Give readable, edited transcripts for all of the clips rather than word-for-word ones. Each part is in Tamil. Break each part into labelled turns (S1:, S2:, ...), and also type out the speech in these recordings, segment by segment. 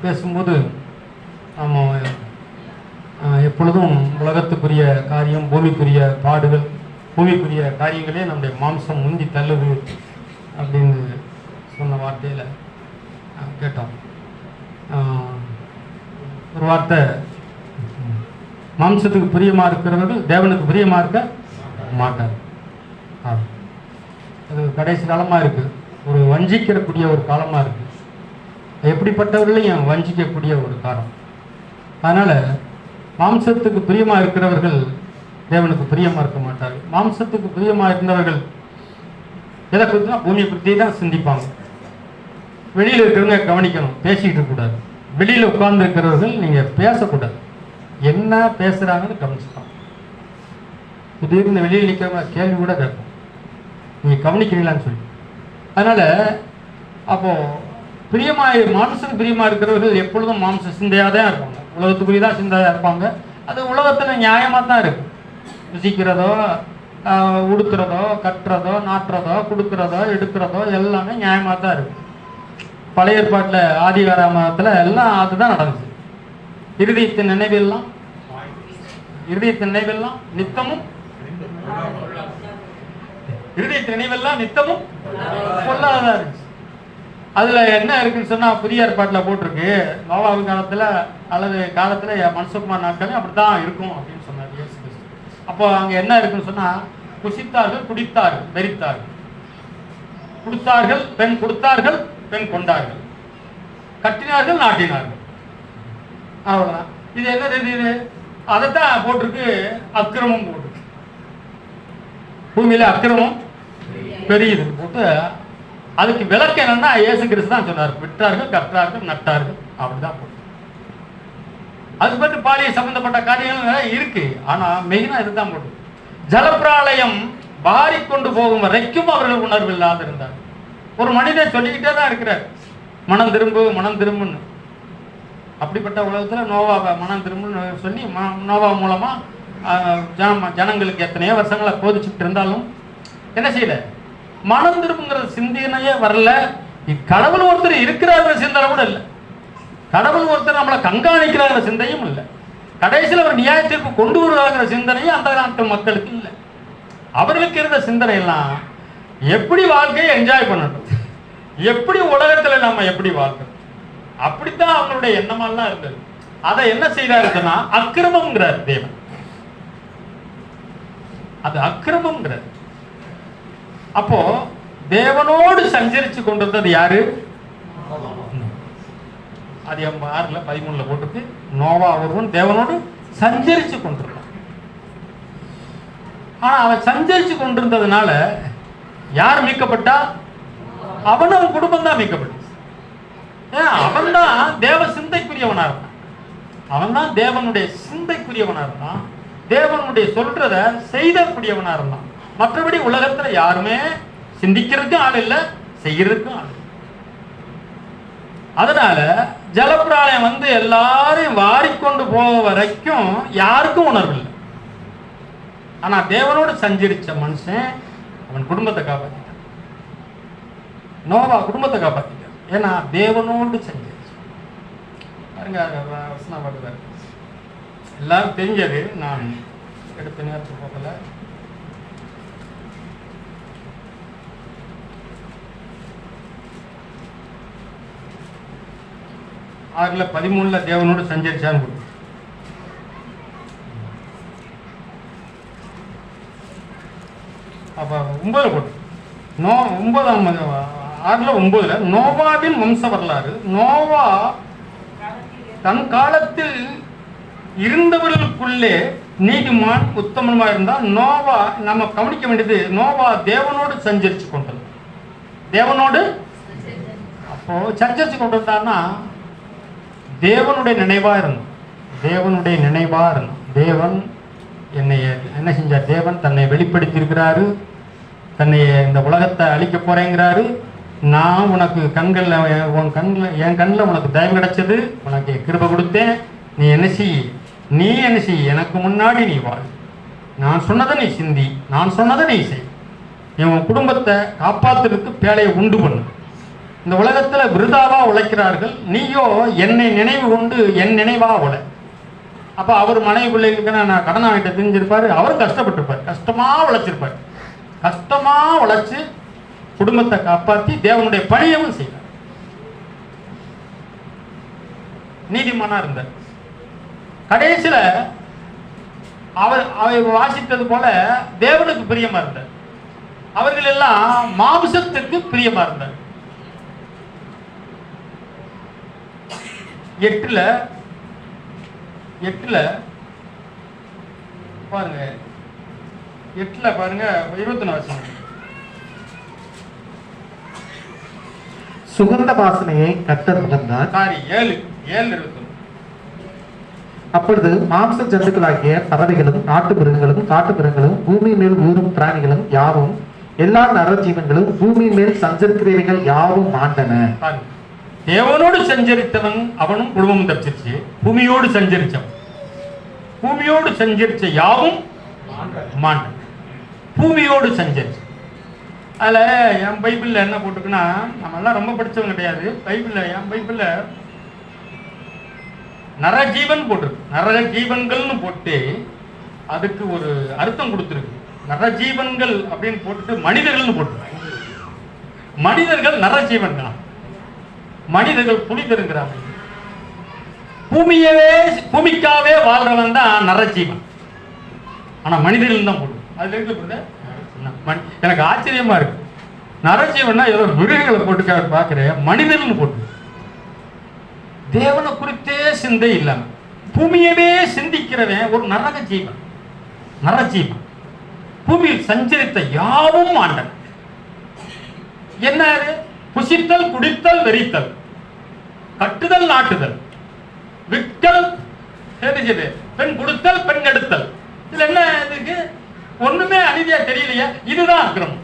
S1: பேசும்போது நம்ம எப்பொழுதும் உலகத்துக்குரிய காரியம், பூமிக்குரிய பாடுகள், பூமிக்குரிய காரியங்களே நம்முடைய மாம்சம் முந்தி தள்ளுது அப்படின்னு சொன்ன வார்த்தையில் கேட்டோம். ஒரு வார்த்தை, மாம்சத்துக்கு பிரியமாக இருக்கிறவர்கள் தேவனுக்கு பிரியமாக இருக்க மாட்டார். அது கடைசி காலமாக இருக்குது, ஒரு வஞ்சிக்கக்கூடிய ஒரு காலமாக இருக்குது. எப்படிப்பட்டவர்களையும் வஞ்சிக்கக்கூடிய ஒரு காலம். அதனால் மாம்சத்துக்கு பிரியமாக இருக்கிறவர்கள் தேவனுக்கு பிரியமாக இருக்க மாட்டார்கள். மாம்சத்துக்கு பிரியமாக இருந்தவர்கள் எதை குறித்துனா பூமியை பற்றி தான் சிந்திப்பாங்க. வெளியில் இருக்கிறவங்க கவனிக்கணும், பேசிக்கிட்டு இருக்கக்கூடாது. வெளியில் உட்கார்ந்து இருக்கிறவர்கள் நீங்கள் பேசக்கூடாது, என்ன பேசுகிறாங்கன்னு கவனிச்சுப்பாங்க. திடீர்னு வெளியில் நிற்கிறவங்க கேள்வி கூட கேட்போம், நீங்கள் கவனிக்கிறீங்களான்னு சொல்லி. அதனால் அப்போது மாம்சத்துக்கு பிரியமாக இருக்கிறவர்கள் எப்பொழுதும் மாம்ச சிந்தையாக தான் இருப்பாங்க, உலகத்துக்குரியதான் சிந்தையாக இருப்பாங்க. அது உலகத்தில் நியாயமாக தான் இருக்கும். ருசிக்கிறதோ, உடுத்துறதோ, கட்டுறதோ, நாட்டுறதோ, கொடுக்குறதோ, எடுக்கிறதோ எல்லாமே நியாயமாக தான் இருக்கும். பழைய ஏற்பாட்டில் ஆதிகாரமத்தில் எல்லாம் அதுதான் நடந்துச்சு. இருதயத்தின் நினைவெல்லாம் நித்தமும் பொல்லாததாக இருந்துச்சு. அதில் என்ன இருக்குன்னு சொன்னால் புதிய ஏற்பாட்டில் போட்டிருக்கு, நோவாவின் காலத்தில் அல்லது காலத்தில் மனுஷகுமார் நாட்களும் அப்படி தான் இருக்கும் அப்படின்னு சொன்னார் இயேசு கிறிஸ்து. அப்போ அங்கே என்ன இருக்குன்னு சொன்னால், புசித்தார்கள், குடித்தார்கள், வெறித்தார்கள், கொடுத்தார்கள், பெண் கொண்டார்கள், கட்டினார்கள், நாட்டினார்கள், அவ்வளோதான். இது என்ன தெரியுது? அதைத்தான் போட்டிருக்கு, அக்கிரமம் போட்டிருக்கு. பூமியில் அக்கிரமம் பெரியது போட்டு அதுக்கு விளக்கு என்னன்னா இயேசு கிறிஸ்து தான் சொன்னார், விட்டார்கள், கற்றார்கள், நட்டார்கள், அப்படிதான் போட்டு. அது பற்றி பாலியல் சம்பந்தப்பட்ட காரியங்கள் இருக்கு, ஆனா மெயினா இதுதான் போட்டு. ஜலப்பிராலயம் பாரிக்கொண்டு போகும் வரைக்கும் அவர்கள் உணர்வு இல்லாத இருந்தார். ஒரு மனிதன் சொல்லிக்கிட்டே தான் இருக்கிறார், மனம் திரும்புன்னு. அப்படிப்பட்ட உலகத்தில் நோவாவை மனம் திரும்புன்னு சொல்லி நோவா மூலமா ஜனங்களுக்கு எத்தனையோ வருஷங்களை போதிச்சுட்டு இருந்தாலும் என்ன செய்யல, மனம் திரும்புங்கிற சிந்தனையே வரல. கடவுள் ஒருத்தர் இருக்கிறாங்கிற சிந்தனை கூட இல்லை, கடவுள் ஒருத்தர் நம்மளை கண்காணிக்கிறாங்கிற சிந்தையும் இல்லை, கடைசியில் அவர் நியாயத்திற்கு கொண்டு வருவாங்கிற சிந்தனையும் அந்த நாட்டு மக்களுக்கு இல்லை. அவர்களுக்கு இருந்த சிந்தனை எல்லாம் எப்படி வாழ்க்கையை என்ஜாய் பண்ணணும், எப்படி உலகத்தில் நம்ம எப்படி வாழ்க்கணும், அப்படித்தான் அவங்களுடைய எண்ணமெல்லாம் இருந்தது. அதை என்ன செய்தாருன்னா அக்கிரமம்ங்கிறார் தேவன். அது அக்கிரமம்ங்கிறார். அப்போ தேவனோடு சஞ்சரிச்சு கொண்டிருந்தது யாரு? அது 6:13 போட்டிருக்கு, நோவா ஒருவன் தேவனோடு சஞ்சரிச்சு கொண்டிருந்தான். ஆனா அவன் சஞ்சரிச்சு கொண்டிருந்ததுனால யார் மீட்கப்பட்டா? அவன் குடும்பம் தான் மீட்கப்பட்டு. அவன் தான் தேவ சிந்தைக்குரியவனா இருந்தான், அவன் தான் தேவனுடைய சிந்தைக்குரியவனா இருந்தான், தேவனுடைய சொல்றத செய்தக்கூடியவனா இருந்தான். மற்றபடி உலகத்துல யாருமே சிந்திக்கிறதுக்கும் ஆள் இல்லை, செய்யறதுக்கும் ஆள் இல்லை. அதனால ஜலப்பிராலயம் எல்லாரையும் வாரிக்கொண்டு போக வரைக்கும் யாருக்கும் உணர்வு இல்லை. ஆனா தேவனோடு சஞ்சரிச்ச மனுஷன் அவன் குடும்பத்தை காப்பாற்றிட்டான், நோவா குடும்பத்தை காப்பாற்றிட்டான். ஏன்னா தேவனோடு சஞ்சரிச்சு பாருங்க. எல்லாரும் தெரிஞ்சது, நான் எடுத்த நேரத்துக்கு போகல. ஆறுல 13 தேவனோடு சஞ்சரிச்சான்னு கொடுக்கும். அப்ப 9 போட்டு 6:9 நோவாவின் வம்ச வரலாறு. நோவா தன் காலத்தில் இருந்தவர்களுக்குள்ளே நீதிமான் உத்தமமா இருந்தா. நோவா நம்ம கவனிக்க வேண்டியது, நோவா தேவனோடு சஞ்சரிச்சு கொண்டது. தேவனோடு அப்போ சஞ்சரிச்சு கொண்டிருந்தான்னா தேவனுடைய நினைவா இருந்தோம், தேவனுடைய நினைவா இருந்தோம். தேவன் என்னை என்ன செஞ்சார்? தேவன் தன்னை வெளிப்படுத்தி இருக்கிறாரு, தன்னை இந்த உலகத்தை அழிக்க போறேங்கிறாரு. நான் உனக்கு என் கண்ணில் உனக்கு தயவு கிடைச்சது, உனக்கு கிருபை கொடுத்தேன். நீ என்ன செய், எனக்கு முன்னாடி நீ வாழ், நான் சொன்னதை நீ சிந்தி, நான் சொன்னதை நீ செய், என் குடும்பத்தை காப்பாத்துறதுக்கு பேழையை உண்டு பண்ணு. இந்த உலகத்துல விருதாவா உழைக்கிறார்கள், நீயோ என்னை நினைவு கொண்டு என் நினைவா உழை. அப்ப அவர் மனைவி பிள்ளைகளுக்கு நான் கடன் வாங்கிட்ட தெரிஞ்சிருப்பாரு, அவரும் கஷ்டப்பட்டிருப்பார், கஷ்டமா உழைச்சிருப்பார். கஷ்டமா உழைச்சு குடும்பத்தை காப்பாற்றி தேவனுடைய பணியவும் செய்தார். நீதிமானா இருந்தார். கடைசியில அவர் வாசித்தது போல தேவனுக்கு பிரியமா இருந்தார். அவர்கள் எல்லாம் மாம்சத்துக்கு பிரியமா இருந்தார். 8 பாருங்க, 8 பாருங்க, 21
S2: சுகந்த வாசனையை கர்த்தர் முகந்தார்.
S1: 7:21.
S2: அப்பொழுது மாம்ச ஜந்துக்களாகிய பறவைகளும் நாட்டு மிருகங்களும் காட்டு மிருகங்களும் பூமி மேல் ஊறும் பிராணிகளும் யாவும் எல்லா நரஜீவன்களும் பூமி மேல் சஞ்சரிக்கிறவைகள் யாவும் மாண்டன.
S1: தேவனோடு சஞ்சரித்தவன் அவனும் குடும்பமும் தப்பிச்சிருச்சு. பூமியோடு சஞ்சரிச்சவன், பூமியோடு சஞ்சரிச்ச யாவும் மாண்டன். பூமியோடு சஞ்சரிச்சு. அதுல என் பைபிள்ல என்ன போட்டுக்குன்னா, நம்ம எல்லாம் ரொம்ப படிச்சவங்க கிடையாது. என் பைபிள்ல நரஜீவன் போட்டிருக்கு. நரஜீவன்கள்னு போட்டு அதுக்கு ஒரு அர்த்தம் கொடுத்துருக்கு. நரஜீவன்கள் அப்படின்னு போட்டுட்டு மனிதர்கள்னு போட்டுருக்கு. மனிதர்கள் நரஜீவன்களா? மனிதர்கள் புனிதருங்கிறாங்க. பூமிக்காவே வாழ்றவன் தான் நரஜீவன். ஆனா மனிதர்கள் தான் போட்டு அதுல இருக்கு. எனக்கு ஆச்சரியமா இருக்கு. நரஜீவன்னா ஏதோ மிருகங்களை போட்டுக்காக பார்க்கிறேன், மனிதர்கள்னு போட்டு. தேவனை குறித்தே சிந்தை இல்லாம பூமியவே சிந்திக்கிறவன் ஒரு நரக ஜீவன். நரஜீவன் பூமியில் சஞ்சரித்த யாவும் ஆண்டன். என்ன? புசித்தல், குடித்தல், வெறித்தல், கட்டுதல், நாட்டுதல், விற்கல், பெண் கொடுத்தல், பெண் எடுத்தல். இதுல என்ன இருக்கு? ஒண்ணுமே அநீதியா தெரியலையா? இதுதான் அக்கிரமம்.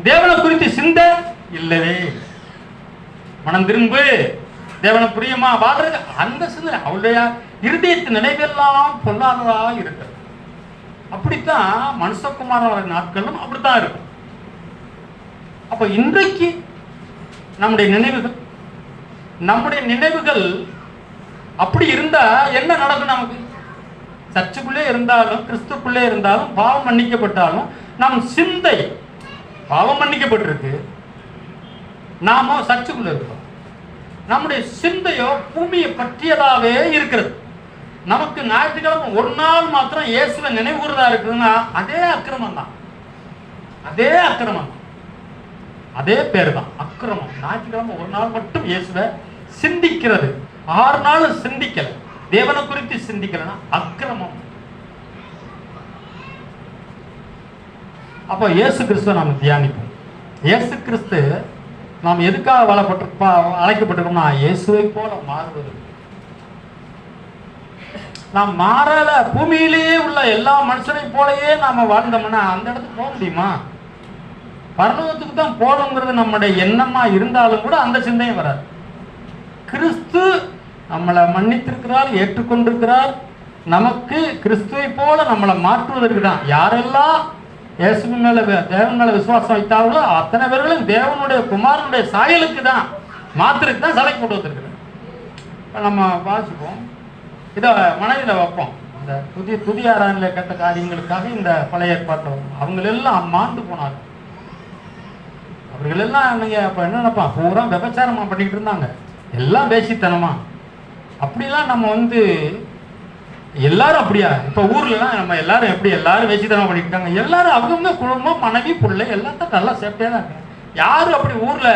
S1: தேவனை குறித்து சிந்தை இல்லவே. மனம் திரும்பு, தேவனை பிரியமா வாழ்றது அந்த சிந்தனை. அவளுடைய இருதயத்தின் நினைவெல்லாம் பொல்லாததா இருக்கிறது. அப்படித்தான் மனுஷகுமாரோட நாட்களும் அப்படித்தான் இருக்கும். அப்ப இன்றைக்கு நம்முடைய நினைவுகள் அப்படி இருந்தா என்ன நடக்கும்? நமக்கு சர்ச்சுக்குள்ளே இருந்தாலும் கிறிஸ்துக்குள்ளே இருந்தாலும் பாவம் மன்னிக்கப்பட்டாலும் நம் சிந்தை பாவம் மன்னிக்கப்பட்டிருக்கு. நாம சர்ச்சுக்குள்ள இருக்கோம். நம்முடைய சிந்தையோ பூமியை பற்றியதாவே இருக்கிறது. நமக்கு ஞாயிற்றுக்கிழமை ஒரு நாள் மாத்திரம் இயேசுவை நினைவுறதா இருக்குதுன்னா அதே அக்கிரமம் தான். அதே அக்கிரமம் தான். அதே பேர் தான் அக்கிரமம். ஞாயிற்றுக்கிழமை ஒரு நாள் மட்டும் இயேசுவை சிந்திக்கிறது. 6 நாள் சிந்திக்கல, தேவனை குறித்து சிந்திக்கலன்னா அக்கிரமம். அப்போ இயேசு கிறிஸ்துவை நாம் தியானிப்போம். இயேசு கிறிஸ்து நாம் எதுக்காக அழைக்கப்பட்டிருக்கோம்னா இயேசுவை போல மாறுவது. நாம் மாறல. பூமியிலேயே உள்ள எல்லா மனுஷனை போலயே நாம வாழ்ந்தோம்னா அந்த இடத்துக்கு போக முடியுமா? பரலோகத்துக்கு தான் போகணுங்கிறது நம்முடைய எண்ணமா இருந்தாலும் கூட அந்த சிந்தையும் வராது. கிறிஸ்து நம்மளை மன்னித்திருக்கிறார், ஏற்றுக்கொண்டிருக்கிறார். நமக்கு கிறிஸ்துவை போல நம்மளை மாற்றுவதற்கு தான். யாரெல்லாம் இயேசுவின் மேல தேவன் மேல விசுவாசம் வைத்தார்களோ அத்தனை பேர்களும் தேவனுடைய குமாரனுடைய சாயலுக்கு தான் மாத்திருக்கு தான் சபைக்கு போட்டு வந்திருக்கிறேன். நம்ம வாசிப்போம், இதை மனதில் வைப்போம். இந்த புதிய ஆராதனையில் கேட்ட காரியங்களுக்காக இந்த பழைய ஏற்பாட்டில் அவங்களெல்லாம் மாண்டு போனார்கள். அவர்களெல்லாம் நீங்க அப்ப என்ன நினைப்பா? பூரா விபச்சாரமா பண்ணிக்கிட்டு இருந்தாங்க, எல்லாம் பேசித்தனமா. அப்படிலாம் நம்ம எல்லாரும் அப்படியா? இப்ப ஊர்லாம் நம்ம எல்லாரும் எப்படி எல்லாரும் வேசித்தனமா பண்ணிட்டு இருக்காங்க. எல்லாரும் அவங்க குடும்பம், மனைவி, பிள்ளை எல்லாத்தையும் நல்லா சேஃப்டியா தான் இருக்காங்க. யாரும் அப்படி ஊர்ல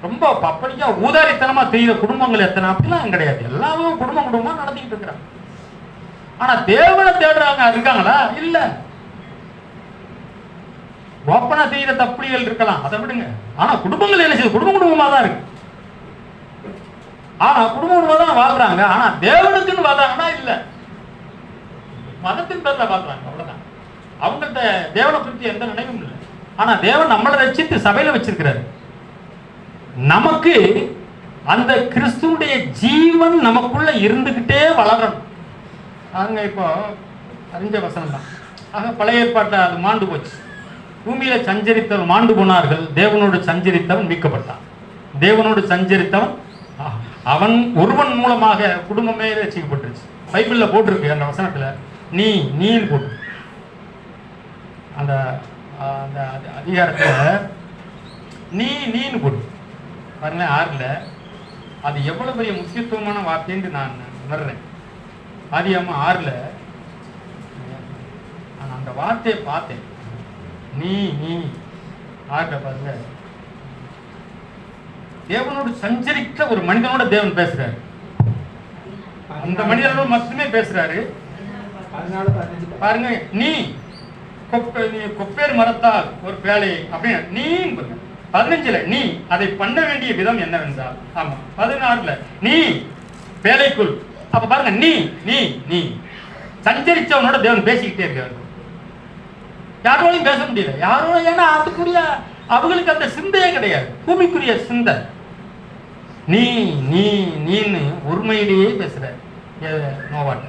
S1: ரொம்ப பப்படிக்கா ஊதாரித்தனமா தெரியுற குடும்பங்கள் எத்தனை? அப்படிலாம் கிடையாது. எல்லாரும் குடும்பமா நடத்திக்கிட்டு இருக்கிறாங்க. ஆனா தேவனை தேடுறாங்க இருக்காங்களா? இல்ல. ஓப்பனா தெரியுற தப்புகள் இருக்கலாம், அதை விடுங்க. ஆனா குடும்பங்கள் என்ன செய்யுது? குடும்பமா தான் இருக்கு. ஆனா குடும்பமா தான் வாழ்றாங்க. ஆனா தேவனுக்குன்னு வாழ்றாங்கன்னா இல்ல, மதத்தின் பேர்ல வாழ்றாங்க, அவ்வளவுதான். அவங்கள்ட்ட தேவனை குறித்து எந்த நினைவும் இல்லை. ஆனா தேவன் நம்மளை ரட்சித்து சபையில வச்சிருக்கிறாரு. நமக்கு அந்த கிறிஸ்துவுடைய ஜீவன் நமக்குள்ள இருந்துகிட்டே வளரணும். நாங்க இப்போ அறிஞ்ச வசனம் தான். ஆக பழைய ஏற்பாட்டை அது மாண்டு போச்சு. பூமியில சஞ்சரித்தவன் மாண்டு போனார்கள், தேவனோடு சஞ்சரித்தவன் மீட்கப்பட்டான். தேவனோடு சஞ்சரித்தவன் அவன் ஒருவன் மூலமாக குடும்பமே ரட்சிக்கப்பட்டுருச்சு. பைபிள்ல போட்டிருக்கு அந்த வசனத்துல நீன்னு போட்டு அந்த அந்த அதிகாரத்துல நீன்னு போட்டு பாருங்க 6ல். அது எவ்வளவு பெரிய முக்கியத்துவமான வார்த்தைன்னு நான் உணர்றேன். ஆதியாகமம் 6ல் நான் அந்த வார்த்தையை பார்த்தேன். நீ 6ல் பாருங்க, தேவனோடு சஞ்சரித்த ஒரு மனிதனோட தேவன் பேசுறாரு. அந்த மனிதனோட மட்டுமே பேசுறாரு. பாருங்க, நீ கொப்பேர் மரத்தால் ஒரு பேழை அப்படின்னு நீ 15ல் நீ அதை பண்ண வேண்டிய விதம் என்னவென்றால், ஆமா 16ல் நீ பேழைக்குள். அப்ப பாருங்க, நீ சஞ்சரிச்சவனோட தேவன் பேசிக்கிட்டே இருக்காரு. யாரோடையும் பேச முடியல, யாரோட. ஏன்னா அதுக்குரிய அவங்களுக்கு அந்த சிந்தையே கிடையாது, பூமிக்குரிய சிந்தை. நீன்னு ஒருமையிலேயே பேசுற நோவாட்ட.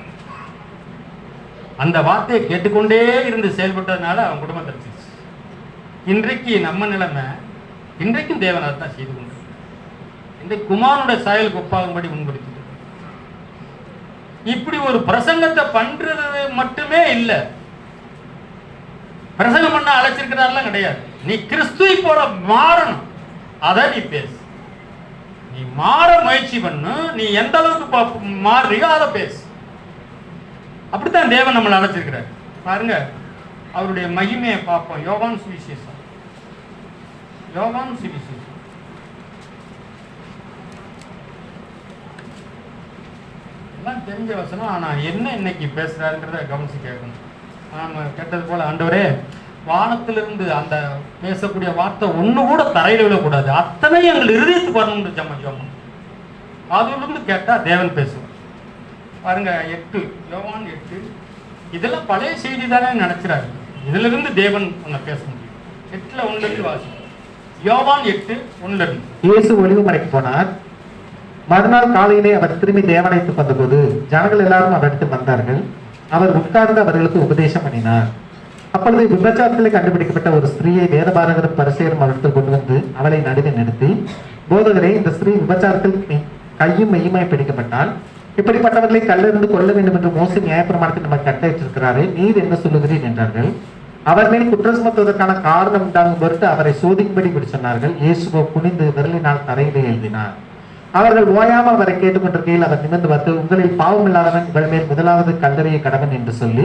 S1: அந்த வார்த்தையை கேட்டுக்கொண்டே இருந்து செயல்பட்டதுனால அவன் குடும்பம் தரிசிச்சு. இன்றைக்கு நம்ம நிலைமை, இன்றைக்கும் தேவன் அதான் செய்து கொண்டு இன்றைக்கு குமாரனுடைய சாயலுக்கு ஒப்பாகும்படி முன்குறித்து இப்படி ஒரு பிரசங்கத்தை பண்றது மட்டுமே இல்லை, பிரசங்கம் பண்ண அழைச்சிருக்கிறாரெல்லாம் கிடையாது. நீ கிறிஸ்துவை போல மாறணும், அதை நீ பேசு. நீ மாற முயற்சி பண்ணு, நீ எந்த அளவுக்கு மாறுறியோ அதை பேசு. அப்படித்தான் தேவன் நம்மளை அழைச்சிருக்கிறார். பாருங்க, அவருடைய மகிமையை பார்ப்போம். யோவான் சுவிசேஷம் எல்லாம் தெரிஞ்ச வசனம். ஆனா என்ன இன்னைக்கு பேசுறாருங்கிறத கவனிச்சு கேட்கணும். நாம கேட்டது போல, ஆண்டவரே வானத்திலிருந்து அந்த பேசக்கூடிய வார்த்தை ஒண்ணு கூட தரையில விழக்கூடாது, அத்தனை எங்கள் இருதயத்துக்கு வரணும்னு ஜெபம். அதிலிருந்து கேட்டா தேவன் பேசுவார். பாருங்க 8 யோவான் 8, இதெல்லாம் பழைய செய்தி தானே நினைக்கிறாரு. இதுல இருந்து தேவன் உன்னை பேச முடியும். 8ல் 1 வாசி. யோவான் 8:1.
S2: இயேசு ஒளிவு மலைக்கு போனார். மறுநாள் காலையிலே அவர் திரும்பி தேவாலயத்துக்கு வந்தபோது ஜனங்கள் எல்லாரும் அவரிடத்தில் வந்தார்கள். அவர் உட்கார்ந்து அவர்களுக்கு உபதேசம் பண்ணினார். அப்பொழுது விபச்சாரத்திலே கண்டுபிடிக்கப்பட்ட ஒரு ஸ்திரீயை வேதபாரகரும் பரிசேயரும் அவரிடத்தில் கொண்டு வந்து அவளை நடுவே நிறுத்தி, போதகரே, இந்த ஸ்திரீ விபச்சாரத்தில் கையும் மெய்யுமாய் பிடிக்கப்பட்டால் இப்படிப்பட்டவர்களை கல்லெறிந்து கொள்ள வேண்டும் என்று மோசே நியாயப்பிரமாணத்தில் நம்ம கட்டளையிட்டிருக்கிறாரே, நீர் என்ன சொல்லுகிறீர் என்றார்கள். அவர் மேல் குற்றம் சுமத்துவதற்கான காரணம் உண்டாகும் பொருட்டு அவரை சோதிக்கும்படி இப்படி சொன்னார்கள். இயேசுவோ குனிந்து விரலினால் தரையிலே எழுதினார். அவர்கள் ஓயாமல் அவரை கேட்டுக்கொண்டிருக்கையில் அவர் நிமிர்ந்து பார்த்து, உங்களில் பாவம் இல்லாதவன் உங்கள் மேல் முதலாவது கல்லறைய கடவன் என்று சொல்லி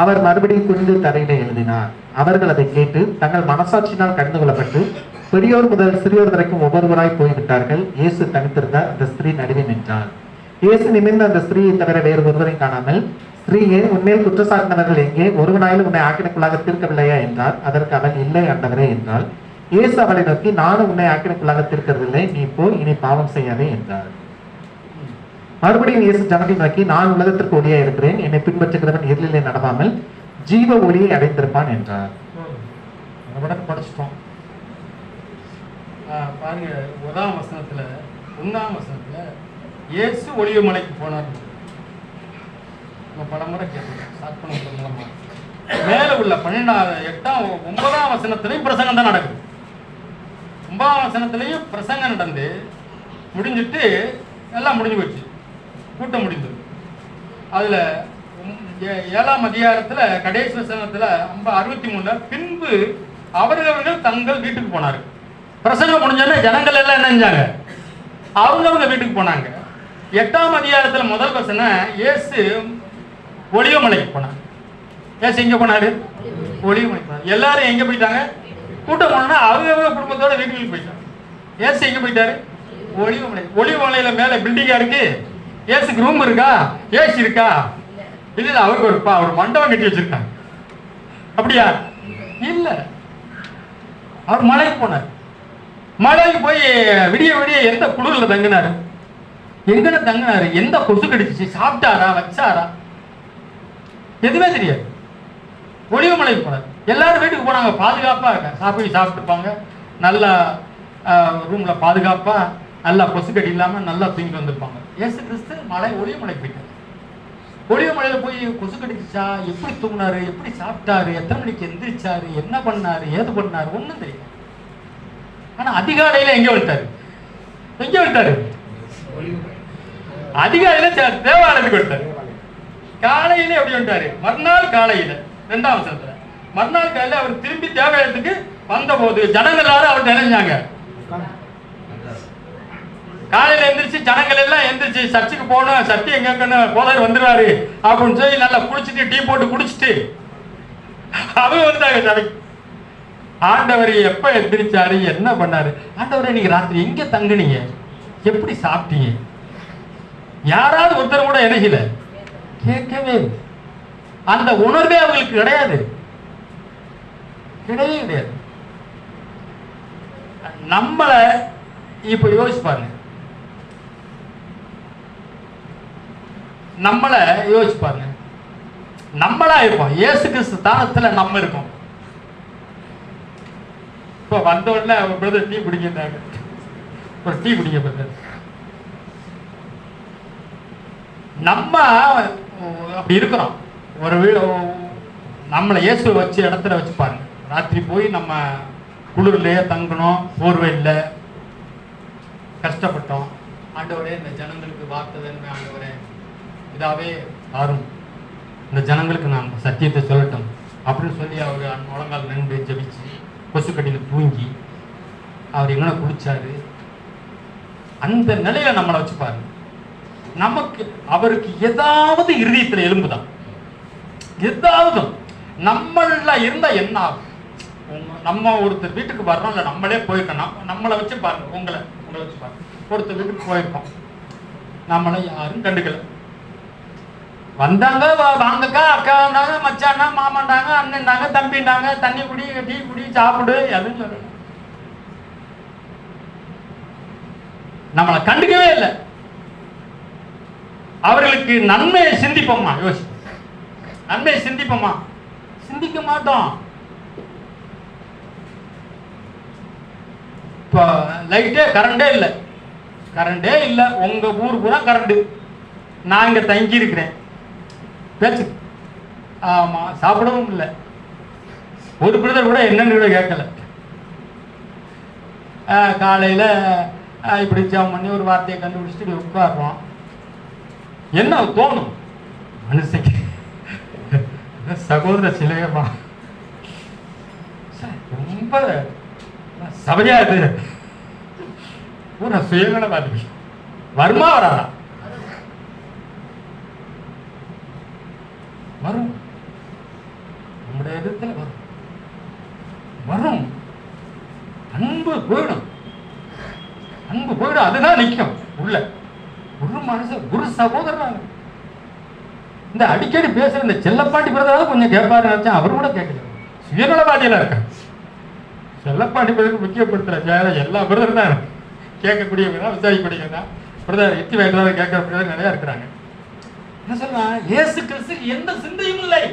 S2: அவர் மறுபடியும் குனிந்து தரையிலே எழுதினார். அவர்கள் அதை கேட்டு தங்கள் மனசாட்சியினால் கடிந்து கொள்ளப்பட்டு பெரியோர் முதல் சிறியோர் வரைக்கும் ஒவ்வொருவராய் போய்விட்டார்கள். இயேசு தனித்திருந்தார். அந்த ஸ்திரீ நடுவே நின்றார். இயேசு நிமிர்ந்து அந்த ஸ்திரீயை தவிர வேறு ஒருவரையும் காணாமல், ஸ்திரீயே, உன்மேல் குற்றச்சாட்டினவர்கள் எங்கே? ஒருவனாயிலும் உன்னை ஆக்கினைக்குள்ளாக தீர்க்கவில்லையா என்றார். அதற்கு அவள், இல்லை ஆண்டவரே என்றாள். இயேசு அவளை நோக்கி, நானும் உன்னை ஆக்கினைக்குள்ளாக தீர்க்கவில்லை, நீ போய் இனி பாவம் செய்யாதே என்றார். மறுபடியும் இயேசு ஜனத்தை நோக்கி, நான் உலகத்திற்கு ஒளியா இருக்கிறேன், என்னை பின்பற்றுகிறவன் இருளிலே நடவாமல் ஜீவ ஒளியை அடைந்திருப்பான் என்றார்.
S1: படிச்சிட்டோம் பாருங்க. 1ஆம் வசனத்துல இயேசு ஒளிவு மலைக்கு போனார். பலமுறை கேட்போம். மேல உள்ள 9ஆம் வசனத்திலையும் பிரசங்கம் தான் நடக்குது. 9ஆம் வசனத்திலையும் பிரசங்கம் நடந்து முடிஞ்சிட்டு எல்லாம் முடிஞ்சு போச்சு, கூட்டம் முடிந்தது. அதுல 7ஆம் அதிகாரத்துல கடைசி வசனத்துல 63ல பின்பு அவர்கள் தங்கள் வீட்டுக்கு போனார்கள். பிரசங்கம் முடிஞ்சோடனே ஜனங்கள் எல்லாம் என்ன செஞ்சாங்க? அவங்க வீட்டுக்கு போனாங்க. 8ஆம் அதிகாரத்துல முதல் வசனம், இயேசு ஒளிவு மலைக்கு போனாங்க. ஏசு எங்க போனாரு? ஒளிவு மலைக்கு போனாரு. எல்லாரும் எங்க போயிட்டாங்க? கூட்டம் போனா அவங்க குடும்பத்தோட வீட்டுக்கு போயிட்டாங்க. ஏசு எங்க போயிட்டாரு? ஒளிவு மலை. ஒளிவு மலையில மேல பில்டிங்கா இருக்கு, ஏசுக்கு ரூம் இருக்கா? ஏசி இருக்கா? இல்ல, அவருக்கு ஒரு மண்டபம் கட்டி வச்சிருக்காங்க. அப்படியா? இல்ல, அவர் மலைக்கு போனார். மலைக்கு போய் விடிய விடிய எந்த குளிர்ல தங்கினாரு? எங்கன்னு தங்கினாரு? எந்த கொசு கடிச்சு? சாப்பிட்டாரா? வச்சாரா? எதுவுமே தெரியாது. ஒளிவு மலைக்கு போனார். எல்லாரும் வீட்டுக்கு போனாங்க, பாதுகாப்பா சாப்பிட்டுப்பாங்க, நல்லா ரூம்ல பாதுகாப்பா, நல்லா கொசு கடி இல்லாம நல்லா தூங்கிட்டு வந்திருப்பாங்க. இயேசு கிறிஸ்து ஒளிவு மலைக்கு போயிட்டார். ஒளிவு மலையில போய் கொசு கடிச்சா, எப்படி தூங்கினாரு, எப்படி சாப்பிட்டாரு, எத்தனை மணிக்கு எந்திரிச்சாரு, என்ன பண்ணாரு, ஏது பண்ணாரு, ஒண்ணும் தெரியாது. ஆனா அதிகாலையில எங்க வந்துட்டாரு? எங்க விட்டாரு? அதிகாலையில தேவாலயத்துக்கு விட்டாரு. காலையில எப்படி விட்டாரு? மறுநாள் காலையில 2ஆம் வசனத்துல மறுநாள் காலையில அவர் திரும்பி தேவாலயத்துக்கு வந்த போது ஜனங்கள் எல்லாரும் அவர் நினைஞ்சாங்க. காலையில எந்திரிச்சு ஜனங்கள் எல்லாம் எந்திரிச்சு சர்ச்சுக்கு போகணும், சத்தியம் கேட்கணும், போதர் வந்துருவாரு அப்படின்னு சொல்லி நல்லா குளிச்சுட்டு டீ போட்டு குடிச்சிட்டு அவங்க வந்துட்டாங்க சபைக்கு. ஆண்டவர் எப்ப எந்திரிச்சாரு, என்ன பண்ணாரு? ஆண்டவரை நீங்க ராத்திரி எங்க தங்குனீங்க, எப்படி சாப்பிட்டீங்க? யாராவது ஒருத்தர் கூட நினைக்கல, கேட்கவே. அந்த உணர்வே அவங்களுக்கு கிடையாது, கிடையவே கிடையாது. நம்மள இப்ப யோசிப்பாங்க, நம்மள யோசிப்பாங்க, நம்மளா இருப்போம். இயேசு கிறிஸ்து தானத்துல நம்ம இருக்கோம். இப்போ வந்த உடனே அவர் பிரதர் டீ குடிக்கிறாங்க, ஒரு டீ குடிக்க பிரதர். நம்ம அப்படி இருக்கிறோம். ஒரு வீடு நம்மளை இயேசு வச்சு இடத்துல வச்சு பாருங்க. ராத்திரி போய் நம்ம குளிர்லையே தங்கணும், போர்வை இல்லை, கஷ்டப்பட்டோம். ஆண்டவரே இந்த ஜனங்களுக்கு வார்த்தை வேணுமே, ஆண்டவரே இதாவே ஆறும், இந்த ஜனங்களுக்கு நான் சத்தியத்தை சொல்லட்டும் அப்படின்னு சொல்லி அவர் முழங்கால் நின்று ஜெபிச்சு கொசுக்கட்டியில் தூங்கி அவர் எங்கே குளிச்சாரு. அந்த நிலையில நம்மளை வச்சு பாருங்க. நமக்கு அவருக்கு ஏதாவது இருதயத்தில் எலும்புதான், ஏதாவது நம்மள இருந்தா என்ன ஆகும்? நம்ம ஒருத்தர் வீட்டுக்கு வர்றோம், இல்லை நம்மளே போயிருக்கோம், நம்மளை வச்சு பாருங்க, உங்களை வச்சு பாருங்க. ஒருத்தர் வீட்டுக்கு போயிருக்கோம், நம்மளை யாரும் கண்டுக்கல. வந்தாங்க, வாங்கக்கா, அக்கா வந்தாங்க, மச்சானா, மாமாண்டாங்க, அண்ணன்டாங்க, தம்பிண்டாங்க, தண்ணி குடி, டீ குடி, சாப்பிடு அப்படின்னு சொல்லணும். நம்மளை கண்டுக்கவே இல்லை. அவர்களுக்கு நன்மையை சிந்திப்போமா? யோசி, நன்மையை சிந்திப்போமா? சிந்திக்க மாட்டோம். இப்போ லைட்டே கரண்டே இல்லை, உங்க ஊர் பூரா கரண்டு, நான் இங்க தங்கி இருக்கிறேன், பேச்சு ஆமா, சாப்பிடவும் இல்லை. ஒரு பிரதர் கூட என்னன்னு கூட கேட்கல. காலையில இப்படி ஜெபம் பண்ணி ஒரு வார்த்தையை கண்டுபிடிச்சிட்டு உட்காடுறோம். என்ன தோணும் மனுஷங்க? சகோதர சிலையமா ரொம்ப சபையா இது சுயநலவாதி. வருமா வராதா? வரும், நம்முடைய இடத்துல வரும். அன்பு போயிடும், அதுதான் நிற்கும் உள்ள. ஒரு மனுஷன், ஒரு சகோதரன். இந்த அடிக்கடி பேசுற இந்த செல்லப்பாண்டி பிரதர் கொஞ்சம் கேட்பாரு நினைச்சேன், அவர் கூட கேட்கல. சுயநலவாதியில இருக்க செல்லப்பாண்டி பிரதர் முக்கியப்படுத்தல, எல்லா பிரதர் தான் கேட்கக்கூடியவங்க தான், விசாரிக்கக்கூடியவங்க தான். பிரதர் எத்தி வேண்டாத கேட்கிற பிரதர் நிறைய இருக்கிறாங்க. என்ன சொல்றான்? இயேசு கிறிஸ்து எந்த சிந்தையும் இல்லை,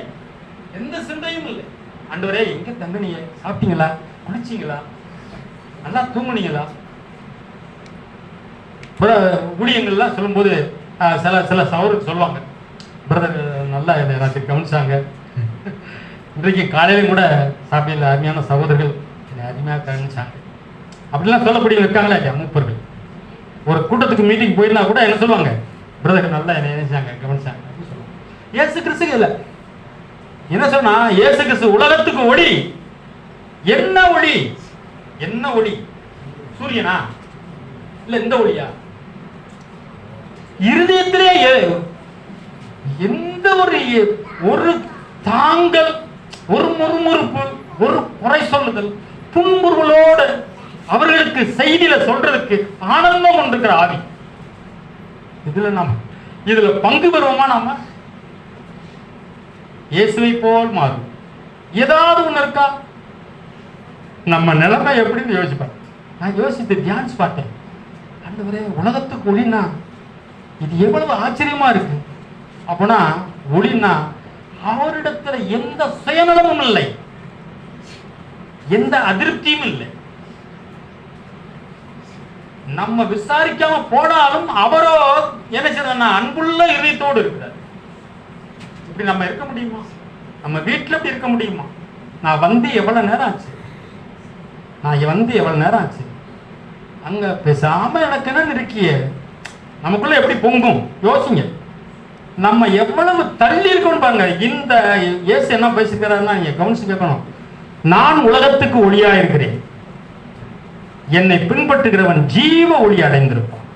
S1: எந்த சிந்தையும் இல்லை. ஆண்டவரே எங்க தங்குனீங்க, சாப்பிட்டீங்களா, குளிச்சீங்களா, நல்லா தூங்குனீங்களா? ஊழியங்கள்லாம் சொல்லும்போது சில சகோதரர் சொல்லுவாங்க, பிரதர் நல்லா என்னை ராத்திரி கவனிச்சாங்க. இன்றைக்கு காலையிலும் கூட சபையில் அருமையான சகோதரர்கள் என்னை அருமையாக கவனிச்சாங்க அப்படிலாம் சொல்லக்கூடிய இருக்காங்களா இல்லையா? மூப்பர்கள் ஒரு கூட்டத்துக்கு மீட்டிங் போயிருந்தா கூட என்ன சொல்லுவாங்க? பிரதர் நல்லா என்னை நினைச்சாங்க, கவனிச்சாங்க அப்படின்னு சொல்லுவாங்க. இயேசு கிறிஸ்து இல்லை. என்ன சொன்னா? இயேசு கிறிஸ்து உலகத்துக்கு ஒளி. என்ன ஒளி? என்ன ஒளி? சூரியனா? இல்ல இந்த ஒளியா? இருதயத்திலே எந்த ஒரு தாங்கல், ஒரு முறுமுறுப்பு, ஒரு குறை சொல்லுதல், புன்முறுவலோடு அவர்களுக்கு செய்தியில சொல்றதுக்கு ஆனந்தம் கொண்டிருக்கிற ஆவி. இதுல பங்கு பெறுவோமா? நாம இயேசுவை போல் மாறும். ஏதாவது ஒண்ணு இருக்கா? நம்ம நிலைமை எப்படின்னு யோசிப்பேன். நான் யோசித்து தியானிச்சு பார்த்தேன். ஆண்டவரே, உலகத்துக்கு ஒளினா இது எவ்வளவு ஆச்சரியமா இருக்கு. அப்பனா ஒளினா அவரிடத்துல எந்த சுயநலமும் இல்லை, எந்த அதிருப்தியும் இல்லை. நம்ம விசாரிக்காம போனாலும் அவரோ என்ன செய்யறா? அன்புள்ள இதயத்தோடு இருக்கிறார். இப்படி நம்ம இருக்க முடியுமா? நம்ம வீட்டுல இப்படி இருக்க முடியுமா? நான் வந்து எவ்வளவு நேரம் ஆச்சு? அங்க பேசாம எனக்கு என்ன இருக்கிய, நமக்குள்ள எப்படி பொங்கும் யோசிங்க. நம்ம எவ்வளவு தள்ளி இருக்கோம்னு பாருங்க. இந்த இயேசு என்ன பேசிக்கிறாருன்னா நீங்க கவனிச்சு கேட்கணும். நான் உலகத்துக்கு ஒளியா இருக்கிறேன், என்னை பின்பற்றுகிறவன் ஜீவ ஒளி அடைந்திருப்பான்.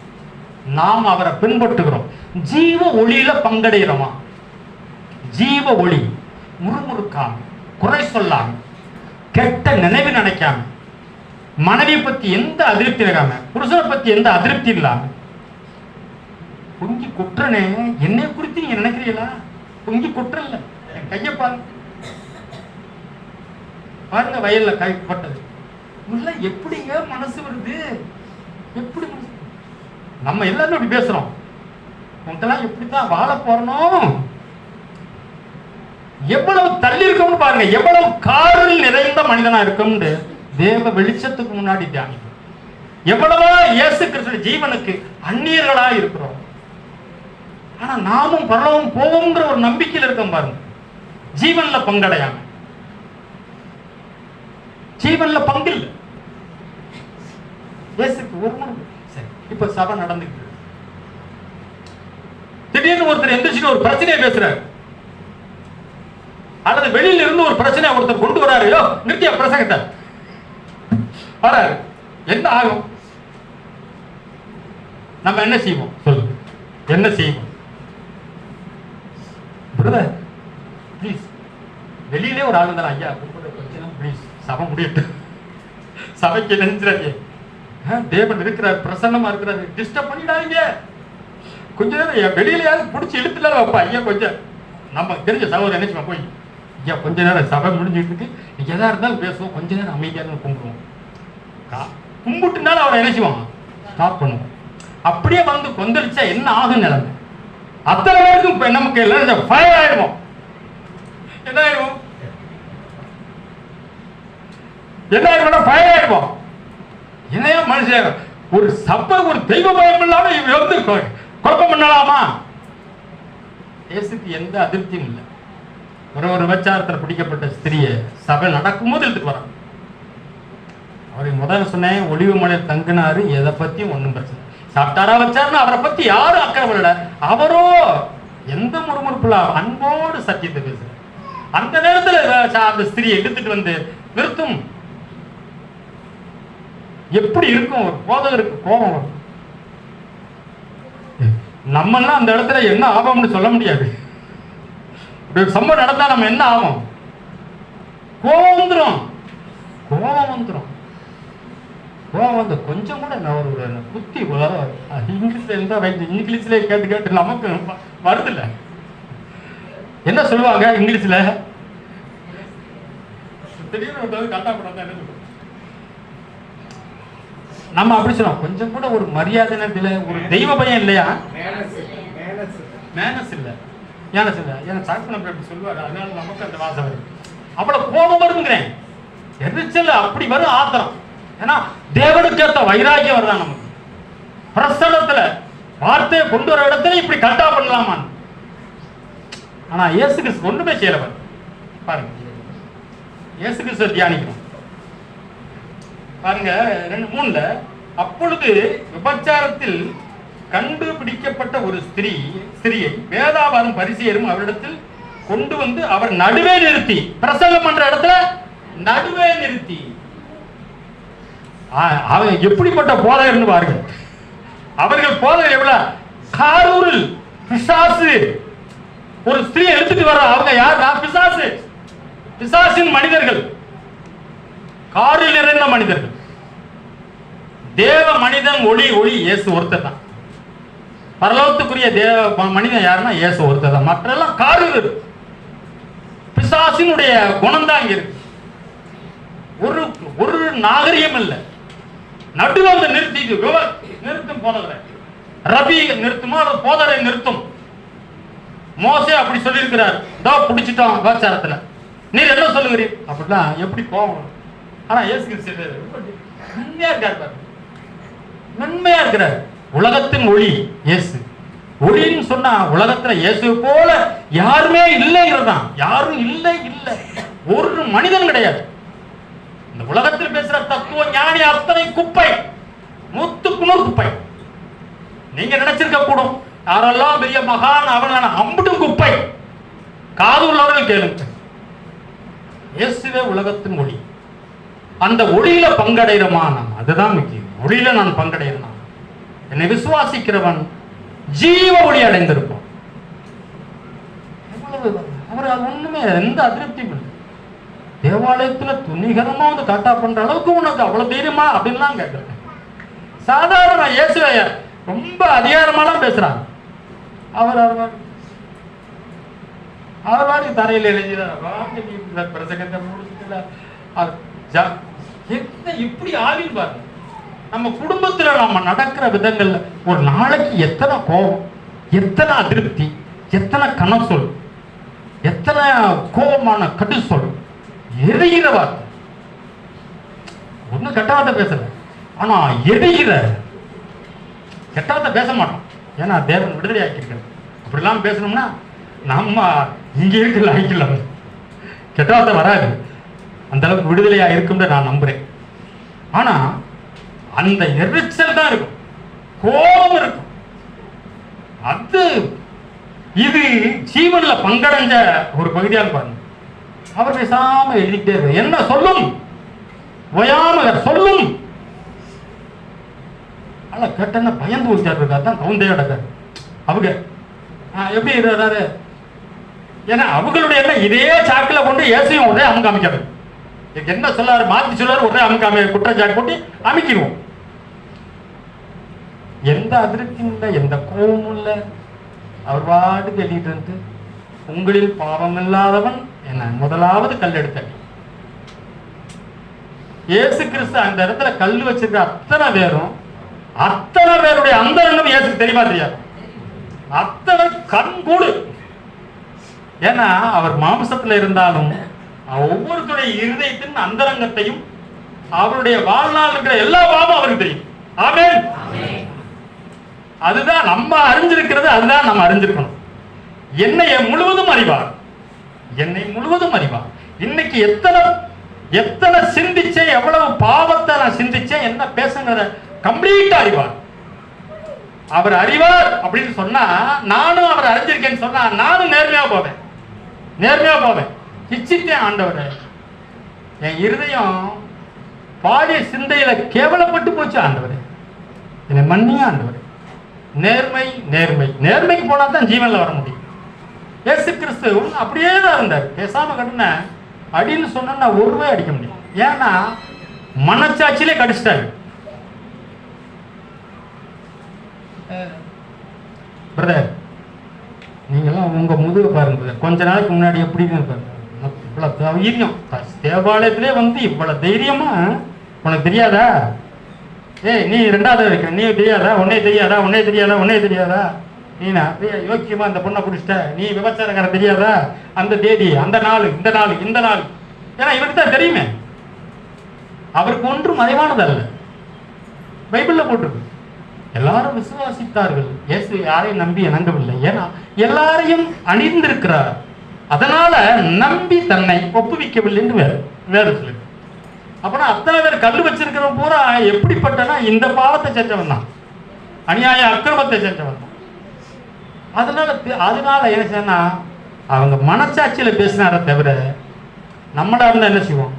S1: நாம் அவரை பின்பற்றுகிறோம், ஜீவ ஒளியில பங்கடைகிறோமா? ஜீவ ஒளி, முறுமுறுக்காம, குறை சொல்லாம, கெட்ட நினைவு நினைக்காம, மனைவியை பத்தி எந்த அதிருப்தி இருக்காம, புருஷனை பத்தி எந்த அதிருப்தி இல்லாம, பொங்கி குற்றனே என்னை குறித்து நீங்க நினைக்கிறீங்களா? பொங்கி குற்றல, என் கையை பாருங்க, பாருங்க வயல்ல கைப்பட்டது. எப்படிங்க மனசு வருது? எப்படி மனசு? நம்ம எல்லாரும் அப்படி பேசுறோம். உங்கெல்லாம் எப்படித்தான் வாழ போறணும்? எவ்வளவு தள்ளி இருக்கோம்னு பாருங்க. எவ்வளவு காரில் நிறைந்த மனிதனா இருக்கும்னு தேவ வெளிச்சத்துக்கு முன்னாடி தியானிக்கும். எவ்வளவோ இயேசு கிறிஸ்து ஜீவனுக்கு அந்நியர்களா இருக்கிறோம். ஆனா நாமும் பரலோகம் போவோம்ங்கிற ஒரு நம்பிக்கையில் இருக்கோம் பாருங்க. ஜீவன்ல பங்கடையாம, ஜீவன்ல பங்கு இல்லை. இயேசுக்கு ஒரு முறை சரி. இப்ப சபை நடந்துக்கிட்டு திடீர்னு ஒருத்தர் எந்திரிச்சு ஒரு பிரச்சனையை பேசுறாரு, அல்லது வெளியில இருந்து ஒரு பிரச்சனை ஒருத்தர் கொண்டு வராரு. நிறுத்திய பிரசங்கத்தை வராரு, என்ன ஆகும்? நம்ம என்ன செய்வோம் சொல்லுங்க? என்ன செய்வோம்? பிரதர் ப்ளீஸ், வெளியிலே ஒரு ஆள் இருந்தாலும் ஐயா பிரச்சனை ப்ளீஸ் சபை முடியட்டு, சபைக்கு நினைச்சிடாதீங்க, தேவன் இருக்கிறார், பிரசன்னமா இருக்கிறாரு, டிஸ்டர்ப் பண்ணிடாதீங்க. கொஞ்ச நேரம் வெளியிலையாவது பிடிச்சி இழுத்துல வைப்பா. ஐயா கொஞ்சம் நம்ம தெரிஞ்ச சகோதரர் நினைச்சுமா போய் ஐயா கொஞ்ச நேரம் சபை முடிஞ்சுட்டு எதா இருந்தாலும் பேசுவோம், கொஞ்ச நேரம் அமைதியாக கும்பிடுவோம். கும்பிட்டுனாலும் அவரை நினைச்சுவான், ஸ்டாப் பண்ணுவோம். அப்படியே வந்து கொந்தளிச்சா என்ன ஆகும் நிலைமை? அத்தனை பேருக்கும் நமக்கு எல்லாம் ஃபயர் ஆயிடுவோம். என்ன ஆயிடுவோம்? என்ன ஆயிடுவோம்? ஃபயர் ஆயிடுவோம். என்னையா மனுஷன் ஒரு சபை ஒரு தெய்வ பயம் இல்லாம இவன் வந்து குழப்பம் பண்ணலாமா? இயேசுக்கு எந்த அதிருப்தியும் இல்லை. ஒரு விபச்சாரத்தில் பிடிக்கப்பட்ட ஸ்திரியை சபை நடக்கும்போது எடுத்துட்டு வரான். அவருக்கு முதல்ல சொன்னேன், ஒளிவு மலையில் தங்கினாரு, எதை பத்தியும் ஒன்றும் பிரச்சனை. சாப்பிட்டாரா வச்சாருன்னா அவரை பத்தி யாரும் அக்கறை, அவரோ எந்த முறுமுறுப்புல அன்போடு சத்தியத்தை பேசுற. அந்த நேரத்தில் அந்த ஸ்திரியை எடுத்துட்டு வந்து நிறுத்தும். எப்படி இருக்கும்? ஒரு போதகருக்கு கோபம் வரும். நம்மெல்லாம் அந்த இடத்துல என்ன ஆகும்னு சொல்ல முடியாது. சம்பவம் நடந்தா நம்ம என்ன ஆகும்? கோபம் வந்துடும். கோபம் வந்துடும். கோபம் வந்து கொஞ்சம் கூட நான் ஒரு குத்தி இங்கிலீஷ்ல இருந்தா இங்கிலீஷ்ல கேட்டு கேட்டு நமக்கு வருதில்ல. என்ன சொல்லுவாங்க இங்கிலீஷ்ல? திடீர்னு கட்டாப்படம் என்ன சொல்லுவாங்க? நம்ம அப்படி சொல்லுவோம், கொஞ்சம் கூட ஒரு மரியாதை இல்ல, ஒரு தெய்வ பயம் இல்லையா? மேனஸ் இல்ல, ஏனஸ் இல்ல. ஏன்னா சாக்சன் அப்படி சொல்லுவாரு, அதனால நமக்கு அந்த வாசம் வரும். அவ்வளவு கோபம் வருங்கிறேன், எரிச்சல் அப்படி வரும், ஆத்திரம். ஏன்னா தேவனுக்கு ஏற்ற வைராக்கியம் வருதான் நமக்கு. பிரசனத்துல வார்த்தையை கொண்டு வர இடத்துல இப்படி கட்டா பண்ணலாமான். ஆனா இயேசு கிறிஸ்து ஒண்ணுமே செய்யறவர் பாருங்க. இயேசு கிறிஸ்து தியானிக்கிறோம் பாருங்க 2:3. அப்பொழுது விபச்சாரத்தில் கண்டுபிடிக்கப்பட்ட ஒரு ஸ்திரியை வேதாவாரும் பரிசேயரும் அவரிடத்தில் கொண்டு வந்து அவர் நடுவே நிறுத்தி, பிரசங்கம் பண்ற இடத்துல நடுவே நிறுத்தி, அவங்க எப்படிப்பட்ட போதகர்னு பாருங்க. அவர்கள் போதகர் எவ்வளவு காரூரில் பிசாசு ஒரு ஸ்திரியை எடுத்துட்டு வர. அவங்க யார்? பிசாசு, பிசாசின் மனிதர்கள், காரில் நிறைந்த மனிதர்கள். தேவ மனிதன் ஒளி இயேசு ஒருத்தர் தான். பரலோகத்துக்குரிய தேவ மனிதன் யாருன்னா இயேசு ஒருத்தர் தான். மற்றெல்லாம் காரில் பிசாசினுடைய குணம் தான் இங்க இருக்கு. ஒரு நாகரிகம் இல்லை. நடுவில் வந்து நிறுத்தும் போதகரை, ரபி நிறுத்துமோ போதகரை நிறுத்தும். மோசே அப்படி சொல்லி இருக்கிறார், பிடிச்சிட்டோம் விபச்சாரத்துல, நீர் என்ன சொல்லுகிறீர் அப்படிலாம் எப்படி போவோம். ஆனா இயேசு கிறிஸ்து நன்மையா இருக்கார், நன்மையா இருக்கிறார். உலகத்தின் ஒளி இயேசு. ஒளின்னு சொன்னா உலகத்துல இயேசு போல யாருமே இல்லைங்கிறதான். யாரும் இல்லை, ஒரு மனிதன் கிடையாது. இந்த உலகத்தில் பேசுற தத்துவ ஞானி அத்தனை குப்பை. 100க்கு 100 குப்பை. நீங்க நினைச்சிருக்க கூடும் யாரெல்லாம் பெரிய மகான் அவன் அம்புட்டும் குப்பை. காது உள்ளவர்கள் கேளுங்க. இயேசுவே உலகத்தின் ஒளி. அந்த ஒளியில பங்கடைகிறமா நான், அதுதான் முக்கியம். ஒளியில நான் பங்கடைகிறேன். என்னை விசுவாசிக்கிறவன் ஜீவ ஒளி அடைந்திருப்பான். அவர் ஒண்ணுமே எந்த அதிருப்தியும் இல்லை. தேவாலயத்துல துணிகரமா வந்து காட்டா பண்ற அளவுக்கு உனக்கு அவ்வளவு தைரியமா அப்படின்லாம் கேட்கிறேன். சாதாரண இயேசுவை ரொம்ப அதிகாரமாலாம் பேசுறாங்க. அவர் வாடி தரையில் எழுதினார் பிரசங்கத்தை முடிச்சுல இப்படி ஆவின் பாருங்க. நம்ம குடும்பத்துல நம்ம நடக்கிற விதங்கள்ல ஒரு நாளைக்கு எத்தனை கோபம், எத்தனை அதிருப்தி, எத்தனை கனசொல், எத்தனை கோபமான கடு சொல், எரிகிற வார்த்தை. ஒன்னும் கெட்ட வார்த்தை பேசல, ஆனா எரிகிற கெட்ட வார்த்தை பேச மாட்டோம். ஏன்னா தேவன் விடுதலை ஆக்கியிருக்காரு. அப்படிலாம் பேசணும்னா நம்ம இங்க இருக்குல்ல ஆக்கிக்கலாம், கெட்ட வார்த்தை வராது. அந்த அளவுக்கு விடுதலையா இருக்கும்னு நான் நம்புறேன். ஆனா அந்த எரிச்சல் தான் இருக்கும், கோபம் இருக்கும். அது இது ஜீவன்ல பங்கடைஞ்ச ஒரு பகுதியாக பாருங்க. அவர் பேசாம எழுதிக்கிட்டே இருக்க என்ன சொல்லும், ஓயாம சொல்லும். ஆனா கேட்டன பயந்து ஊச்சாரு இருக்கா தான் கவுந்தையோட அவங்க எப்படி இருக்காரு. ஏன்னா அவங்களுடைய என்ன இதே சாக்கில கொண்டு இயேசுவையும் ஒரே அமுக்க அமைக்கிறது. என்ன சொல்லாரு, மாத்தி சொல்லாரு, ஒரே அமுக்க குற்றச்சாட்டு போட்டு அமைக்கிடுவோம். எந்த அதிருப்தியும் இல்லை, எந்த கோபமும் இல்லை. அவர் பாட்டுக்கு எழுதிட்டு வந்து உங்களில் பாவம் இல்லாதவன் என்ன முதலாவது கல் எடுத்த. இயேசு கிறிஸ்து அந்த இடத்துல கல் வச்சிருக்க அத்தனை பேருடைய அந்தரங்கம் இயேசுக்கு தெரியுமா தெரியாது? அத்தனை கண்கூடு. ஏன்னா அவர் மாம்சத்துல இருந்தாலும் ஒவ்வொருத்தருடைய இருதயத்தின் அந்தரங்கத்தையும் அவருடைய வாழ்நாள் இருக்கிற எல்லா பாவமும் அவருக்கு தெரியும். ஆமென். அதுதான் நம்ம அறிஞ்சிருக்கிறது, அதுதான் நம்ம அறிஞ்சிருக்கணும். என்னை முழுவதும் அறிவார், என்னை முழுவதும் அறிவார். இன்னைக்கு எத்தனை சிந்திச்சேன், எவ்வளவு பாவத்தை நான் சிந்திச்சேன், என்ன பேசுங்கிற கம்ப்ளீட்டா அறிவார். அவர் அறிவார் அப்படின்னு சொன்னா நானும் அவர் அறிஞ்சிருக்கேன்னு சொன்னா நானும் நேர்மையா போவேன். இச்சித்தேன் ஆண்டவரை, என் இருதயம் பாடிய சிந்தையில கேவலப்பட்டு போச்சு ஆண்டவரே, என்னை மன்னியா ஆண்டவரே. நேர்மைக்கு போனா தான் ஜீவன்ல வர முடியும். இயேசு கிறிஸ்து அப்படியே தான் இருந்தார். பேசாம கட்டுன அடின்னு சொன்னா ஒருவே அடிக்க முடியும். ஏன்னா மனச்சாட்சியிலே கடிச்சிட்டாரு. பிரதர் நீங்கெல்லாம் உங்க முதுகு பாருங்க, கொஞ்ச நாளைக்கு முன்னாடி எப்படி பாருங்க, இவ்வளவு தைரியம் தேவாலயத்திலே வந்து இவ்வளவு தைரியமா உனக்கு தெரியாதா? நீ 2வது வைக்கிற, நீ தெரியாதா? உன்னே தெரியாதா? நீனா யோக்கியமா அந்த பொண்ணை பிடிச்சிட்ட, நீ விபச்சாரக்கார தெரியாதா? அந்த தேதி, அந்த நாள், இந்த நாள். ஏன்னா இவருக்கு தான் தெரியுமே. அவருக்கு ஒன்றும் மறைவானதல்ல, பைபிள்ல போட்டிருக்கு. எல்லாரும் விசுவாசித்தார்கள், இயேசு யாரையும் நம்பி இணங்கவில்லை. ஏன்னா எல்லாரையும் அணிந்திருக்கிறார், அதனால நம்பி தன்னை ஒப்புவிக்கவில்லை என்று வேறு சொல்லு. அப்பனா அத்தனை பேர் கல் வச்சிருக்கிறவன் பூரா எப்படிப்பட்டனா இந்த பாவத்தை செஞ்சவன் தான், அநியாய அக்கிரமத்தை செஞ்சவன் தான். அதனால என்ன செய்யனா அவங்க மனச்சாட்சியில பேசினார தவிர நம்மளா இருந்தா என்ன செய்வோம்?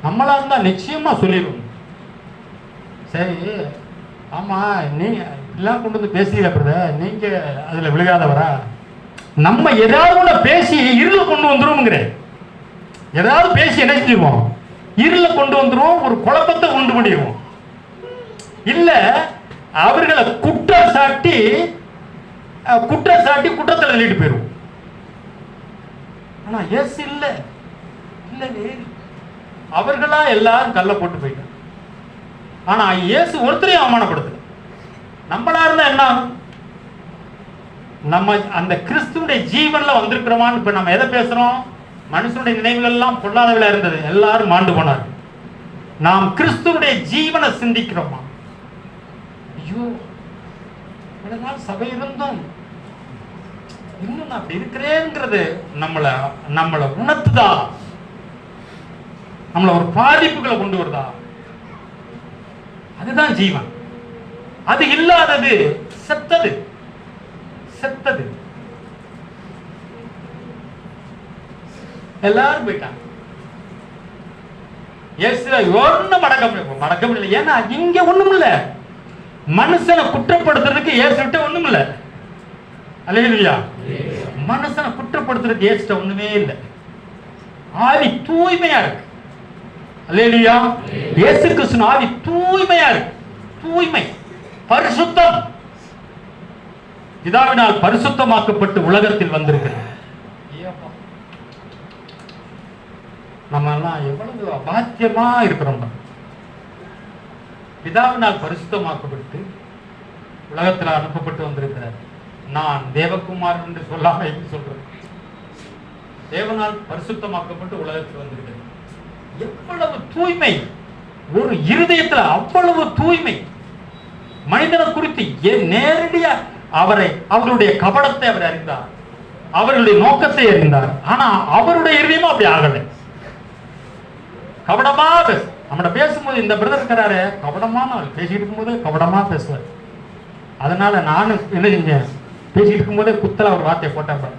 S1: நம்மளா இருந்தா நிச்சயமா சொல்லிடுவோம். சரி ஆமா நீ எல்லாம் கொண்டு வந்து பேசுறீங்க பிரதர், நீங்க அதுல விழுகாதவரா? நம்ம ஏதாவது ஒண்ணு பேசி இருள கொண்டு வந்துருவோம்ங்கிறேன். ஏதாவது பேசி என்ன செஞ்சிருவோம்? இருள கொண்டு வந்துருவோம், ஒரு குழப்பத்தை உண்டு பண்ணிடுவோம். இல்ல அவர்களை குற்றம் சாட்டி குற்றத்தை எழுதிட்டு போயிடுவோம். ஆனா எஸ் இல்ல அவர்களா எல்லாரும் கல்ல போட்டு போயிட்டாங்க. ஆனா இயேசு ஒருத்தரையும் அவமானப்படுத்தல. நம்மளா இருந்தா என்ன ஆகும்? நம்ம அந்த கிறிஸ்துவுடைய ஜீவன்ல வந்திருக்கிறோமான்னு இப்ப நம்ம எதை பேசுறோம்? மனுஷனுடைய நினைவுகள் எல்லாம் பொல்லாதவளா இருந்தது, எல்லாரும் மாண்டு போனார். நாம் கிறிஸ்துவுடைய ஜீவனை சிந்திக்கிறோமா? ஐயோ சபை இருந்தும் இன்னும் நான் அப்படி இருக்கிறேங்கிறது நம்மளை உணர்த்துதா? நம்மள ஒரு பாதிப்புகளை கொண்டு வருதா? அதுதான் ஜீவன். அது இல்லாதது செத்தது. செத்தது. எல்லாரும் போயிட்டாங்க. ஒன்னும் மடக்கம் இல்லை. ஏன்னா இங்க ஒண்ணும் இல்ல. மனுஷனை குற்றப்படுத்துறதுக்கு இயேசுட்ட ஒண்ணும் இல்ல. அல்லேலூயா. மனுஷனை குற்றப்படுத்துறதுக்கு இயேசுட்ட ஒண்ணுமே இல்ல. ஆவி தூய்மையா இருக்கு. அல்லேலூயா. இயேசு கிறிஸ்து ஆவி தூய்மையா இருக்கு. தூய்மை, பரிசுத்தம். பிதாவினால் பரிசுத்தமாக்கப்பட்டு உலகத்தில் வந்திருக்கிறது. நம்ம எல்லாம் எவ்வளவு அபாத்தியமா இருக்கிறோம். பிதாவினால் பரிசுத்தமாக்கப்பட்டு உலகத்தில் அனுப்பப்பட்டு வந்திருக்கிறார். நான் தேவகுமார் என்று சொல்லாம எப்படி சொல்றேன்? தேவனால் பரிசுத்தமாக்கப்பட்டு உலகத்தில் வந்திருக்கிறார். எவ்வளவு தூய்மை! ஒரு இருதயத்துல அவ்வளவு தூய்மை. மனிதனை குறித்து நேரடியா அவர்களுடைய கபடத்தை அவர் அறிந்தார், அவர்களுடைய நோக்கத்தை அறிந்தார். ஆனா அவருடைய இருதயமும் அப்படி ஆகலை. கபடமா நம்மகிட்ட பேசும்போது இந்த பிரதர் இருக்கிறாரு, கபடமா பேசிட்டு இருக்கும்போது கபடமா பேசுவார். அதனால நானும் என்ன செஞ்சேன், பேசிட்டு இருக்கும்போதே குத்தல ஒரு வார்த்தையை போட்டேன்.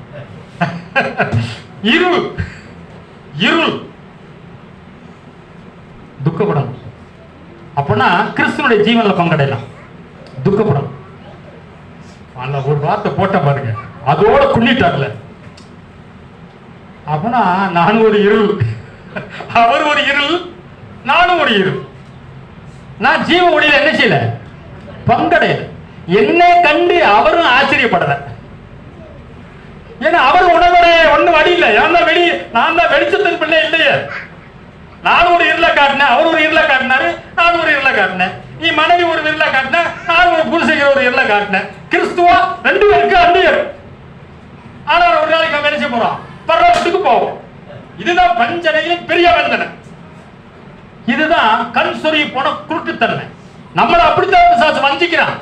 S1: இருள் இருள் துக்கப்படும். அப்படின்னா கிறிஸ்துவனுடைய ஜீவன்ல பங்கடையலாம். துக்கப்படும். ஒரு வார்த்தை போட்ட பாருங்க, அதோட குள்ளிட்டார்ல. அப்படின்னா நான் ஒரு இருள், அவர் ஒரு இருள், நானும் ஒரு இருள். நான் ஜீவ ஒளியில என்ன செய்யல, பங்கடையல. என்னை கண்டு அவரும் ஆச்சரியப்படல. ஏன்னா அவர் உணவடைய ஒண்ணு வழி இல்லை. நான் தான் வெளிச்சத்தின் பிள்ளை இல்லையே. நான் ஒரு இருளை காட்டினேன், அவர் ஒரு இருளை காட்டினாரு, நான் ஒரு இருளை காட்டினேன். நீ மனைவி ஒரு இருளை காட்டின, நான் ஒரு புருஷன் ஒரு இருளை காட்டினேன். கிறிஸ்துவா ரெண்டு பேருக்கு அந்நியர். ஆனா ஒரு நாளைக்கு வெளிச்ச போறோம், பரலோகத்துக்கு போவோம். இதுதான் பஞ்சனையின் பெரிய வந்தனை. இதுதான் கண் சொறி போன குருட்டுத்தன்மை. நம்மளை அப்படித்தான் பிசாசு வஞ்சிக்கிறான்.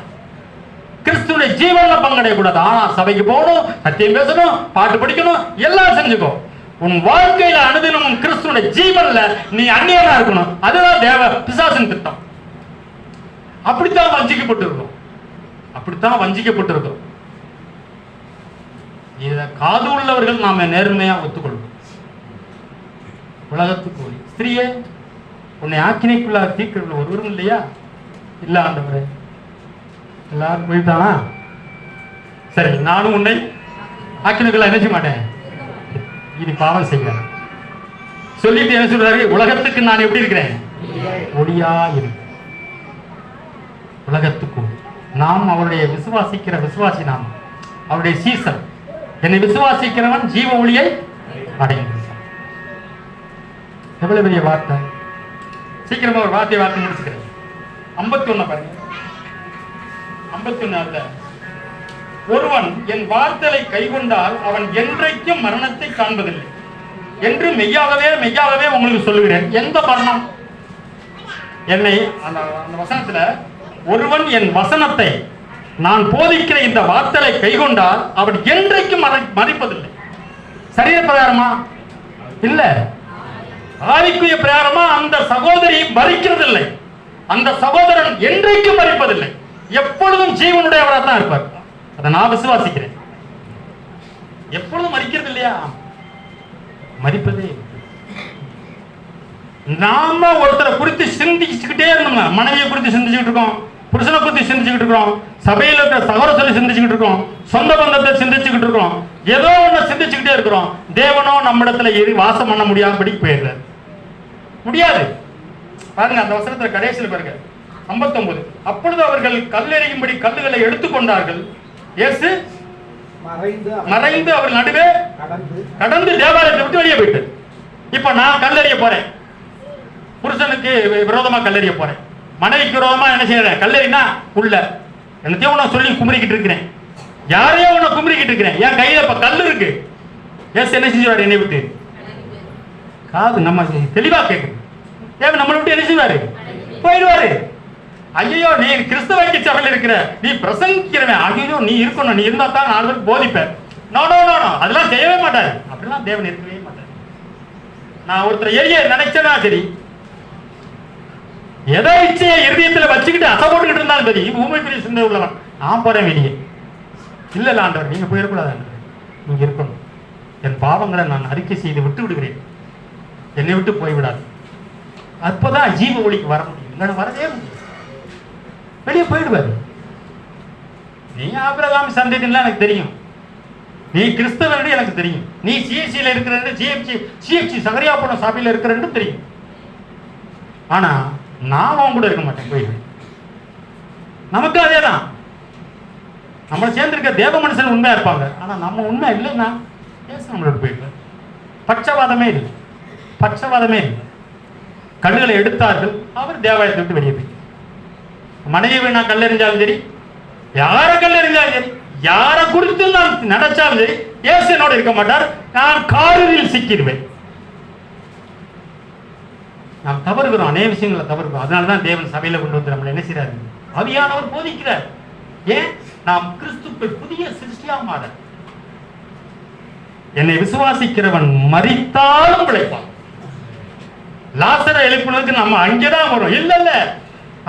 S1: கிறிஸ்துவனுடைய ஜீவன்ல பங்கடைய கூடாது. ஆனா சபைக்கு போகணும், சத்தியம் பேசணும், பாட்டு படிக்கணும், எல்லாம் செஞ்சுக்கோ. உன் வாழ்க்கையில அனுதினமும் கிறிஸ்துவனுடைய ஜீவன்ல நீ அந்நியனா இருக்கணும். அதுதான் தேவ பிசாசின் திட்டம். அப்படித்தான் வஞ்சிக்கப்பட்டிருக்கோம். அப்படித்தான் வஞ்சிக்கப்பட்டிருக்கிறோம். இத காது உள்ளவர்கள் நாம நேர்மையா ஒத்துக்கொள்வோம். உலகத்துக்கு ஒளி. ஸ்திரியே, உன்னை ஆக்கினைக்குள்ளாக தீர்க்கிறவர்கள் ஒருவரும் இல்லையா? இல்ல ஆண்டவரே. எல்லாரும் போயிட்டானா? சரி, நானும் உன்னை ஆக்கினைக்குள்ள என்ன செய்ய மாட்டேன், இனி பாவம் செய்ய சொல்லிட்டு என்ன சொல்றாரு, உலகத்துக்கு நான் எப்படி இருக்கிறேன், ஒளியா இருக்கு. உலகத்துக்கு நாம் அவருடைய விசுவாசிக்கிற விசுவாசி, நாம் அவருடைய சீசன். என்னை விசுவாசிக்கிறவன் ஜீவ ஒளியை அடைகின்றான். எவ்வளவு பெரிய வார்த்தை! சீக்கிரமா ஒரு வார்த்தை முடிச்சுக்கிறேன். 51 பாருங்க. 51 ஒருவன் என் வார்த்தையை கைக்கொண்டால் அவன் என்றைக்கும் மரணத்தை காண்பதில்லை என்று மெய்யாகவே மெய்யாகவே உங்களுக்கு சொல்லுகிறேன். எந்த மரணம்? என்னை அந்த வசனத்துல, ஒருவன் என் வசனத்தை, நான் போதிக்கிற இந்த வார்த்தையை கைக்கொண்டால் அவன் என்றைக்கும் மறிப்பதில்லை. சரீர பிரகாரமா இல்ல, ஆவிக்குரிய பிரகாரமா அந்த சகோதரி மறிக்கிறதில்லை. அந்த சகோதரன் என்றைக்கும் மறிப்பதில்லை. எப்பொழுதும் ஜீவனுடையவராக தான் இருப்பார். அதை நான் விசுவாசிக்கிறேன். எப்பொழுதும் மறிக்கிறது இல்லையா? மறிப்பதே. நாம ஒருத்தரை குறித்து சிந்திச்சுக்கிட்டே இருந்தோம். மனைவியை குறித்து சிந்திச்சுக்கிட்டு இருக்கோம், புருஷனை குறித்து சிந்திச்சுக்கிட்டு இருக்கோம், சபையில் இருக்கிற சகோதரரை சிந்திச்சுக்கிட்டு இருக்கோம், சொந்த பந்தத்தை சிந்திச்சுக்கிட்டு இருக்கோம், ஏதோ ஒண்ணு சிந்திச்சுக்கிட்டே இருக்கிறோம். தேவனோ நம்மிடத்துல வாசம் பண்ண முடியாதபடி போயிடுறாரு. முடியாது. பாருங்க அந்த வசனத்துல கடைசியில் பாருங்க 59. அப்பொழுது அவர்கள் கல்லெறியும்படி கல்லுகளை எடுத்துக்கொண்டார்கள். இயேசு மறைந்து அவர் நடுவே கடந்து தேவாலயத்தை விட்டு வெளியே போயிட்டு, இப்ப நான் கல்லெறிய போறேன், புருஷனுக்கு விரோதமா கல்லெறிய போறேன், மனைவிக்கு விரோதமா என்ன செய்யறேன், கல்லெறினா உள்ள என்னத்தையோ உன்ன சொல்லி குமரிக்கிட்டு இருக்கிறேன், யாரையோ உன்ன குமரிக்கிட்டு இருக்கிறேன், என் கையில இப்ப கல் இருக்கு. ஏசு என்ன செஞ்சுவாரு, என்னை விட்டு காது நம்ம தெளிவா கேட்குது. தேவன் நம்மளை விட்டு என்ன செய்வாரு, போயிடுவாரு. ஐயோ நீ கிறிஸ்தவ சபையில் இருக்கிற, நீ பிரசங்கிக்கிறவன், ஐயோ நீ இருக்கணும், நீ இருந்தா தான் 4 பேருக்கு போதிப்பேன். நோ நோ நோ நோ, அதெல்லாம் செய்யவே மாட்டாரு. அப்படிலாம் தேவன் இருக்கவே மாட்டாரு. நான் ஒருத்தர் எரிய நினைச்சேன்னா சரி, எதை இச்சையை இருதயத்தில் வச்சுக்கிட்டு அசை போட்டுக்கிட்டு இருந்தாலும் சரி, ஊமைக்குரிய சிந்தை உள்ளவன், நான் போறேன் வெளியே. இல்ல இல்ல ஆண்டவர், நீங்க போயிடக்கூடாது ஆண்டவர், நீங்க இருக்கணும். என் பாவங்களை நான் அறிக்கை செய்து விட்டு விடுகிறேன், என்னை விட்டு போய்விடாது. அப்பதான் ஜீவ ஒளிக்கு வர முடியும், இல்லைன்னா வரவே முடியும். வெளியே போயிடுவாரு. நீ ஆபிரகாம் சந்ததின்னு எனக்கு தெரியும், நீ கிறிஸ்தவன் எனக்கு தெரியும், நீ சிஎஸ்சியில் இருக்கிற சிஎஃப்சி சகரியா போன சபையில் இருக்கிறன்னு தெரியும். ஆனா நான் அவன் கூட இருக்க மாட்டேன், போயிடுவேன். நமக்கு அதேதான். நம்மளை சேர்ந்திருக்க தேவ மனுஷன் உண்மையா இருப்பாங்க, ஆனா நம்ம உண்மை இல்லைன்னா ஏசு நம்மளோட போயிடுவார். பட்சவாதமே இல்லை, பட்சவாதமே இல்லை. கல்லுகளை எடுத்தார்கள், அவர் தேவாலயத்தை விட்டு வெளியே போய். மனைவி நான் கல்லெறிஞ்சாலும் சரி, யார கல்லெறிஞ்சாலும் சரி, யாரை குறித்து நான் நினைச்சாலும் சரி, இயேசு என்னோட இருக்க மாட்டார், நான் காரில் சிக்கிடுவேன். நாம் தவறுகிறோம், அநேக விஷயங்களை தவறுகிறோம். அதனாலதான் தேவன் சபையில கொண்டு வந்து நம்மளை என்ன செய்யறாரு, ஆவியானவர் போதிக்கிறார். ஏன்? நாம் கிறிஸ்துவுக்குள் புதிய சிருஷ்டியா மாற. என்னை விசுவாசிக்கிறவன் மரித்தாலும் பிழைப்பான். லாசரை எழுப்புனதுக்கு நம்ம அங்கேதான் வரும். இல்ல இல்ல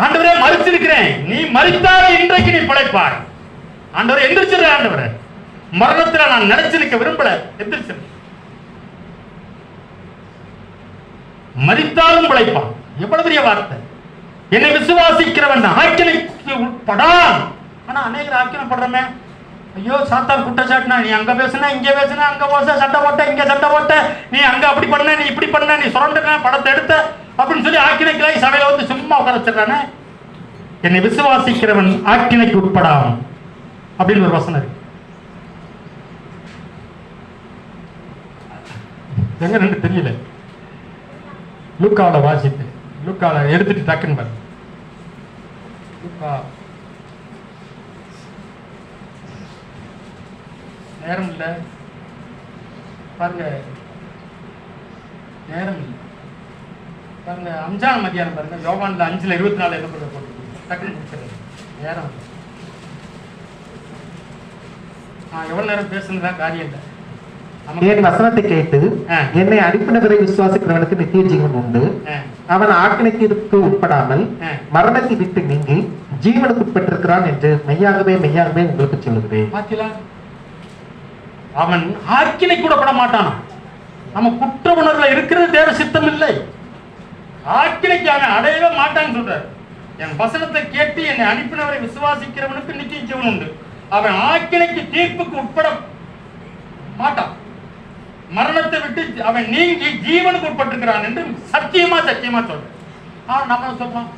S1: ஆண்டவரே மரிச்சிருக்கிறேன், நீ மரித்தாலே இன்றைக்கு நீ பிழைப்பாய். ஆண்டவரே எந்திரிச்சிரு, ஆண்டவரே மரணத்துல நான் நினைச்சிருக்க விரும்பல, எந்திரிச்சிரு. மரித்தாலும் பிழைப்பான். எவ்வளவு பெரிய வார்த்தை. என்னை விசுவாசிக்கிறவன் ஆக்கினைக்கு உட்படான். ஆனா அநேகர் ஆக்கினப்படுறமே, ஐயோ சாத்தான் குற்றச்சாட்டுனா, நீ அங்க பேசுனா இங்க பேசுனா, அங்க போச சட்டை போட்ட இங்க சட்டை போட்ட, நீ அங்க அப்படி பண்ண நீ இப்படி பண்ண, நீ சுரண்டுன படத்தை எடுத்த அப்படின்னு சொல்லி ஆக்கினைக்கலாய் சபையில வந்து சும்மா உட்கார வச்சிடறானே. என்னை விசுவாசிக்கிறவன் ஆக்கினைக்கு உட்படான் அப்படின்னு ஒரு வசனம் இருக்கு. எங்க ரெண்டு தெரியல. லூக்காவோட வாசிப்பு, லூக்காவோட எடுத்துட்டு டக்குன்னு பாரு. லூக்கா நேரம் இல்லை பாருங்க, நேரம் இல்லை பாருங்க. 5ஆம் மதியானம் பாருங்க, யோவான்ல 5:24 என்ன பண்ண போட்டு டக்குன்னு முடிச்சிடுறேன். நேரம் எவ்வளவு நேரம் பேசுனதுதான் காரியம் இல்லை.
S2: என் வசனத்தை கேட்டு என்னை அனுப்பினவரை விசுவாசிக்கிறவனுக்கு நித்திய ஜீவன் உண்டு, அவன் ஆக்கினைக்கு உட்படாமல் மரணத்தை விட்டு நீங்கி ஜீவனுக்கு உட்பட்டிருக்கிறான் என்று மெய்யாகவே மெய்யாகவே உங்களுக்கு சொல்லுகிறேன்.
S1: அவன் ஆக்கினை கூட பட மாட்டான். நம்ம குற்ற உணர்வுல இருக்கிறது தேவ சித்தம் இல்லை. ஆக்கினைக்கு அவன் அடையவே மாட்டான்னு சொல்றார். என் வசனத்தை கேட்டு என்னை அனுப்பினவரை விசுவாசிக்கிறவனுக்கு நித்திய ஜீவன் உண்டு, அவன் ஆக்கினைக்கு தீர்ப்புக்கு உட்பட மாட்டான். மரணத்தை விட்டு அவன் நீங்கி ஜீவனுக்கு உட்பட்டிருக்கிறான் என்று சத்தியமா சத்தியமா சொல்றேன். நம்ம சொல்றோம்,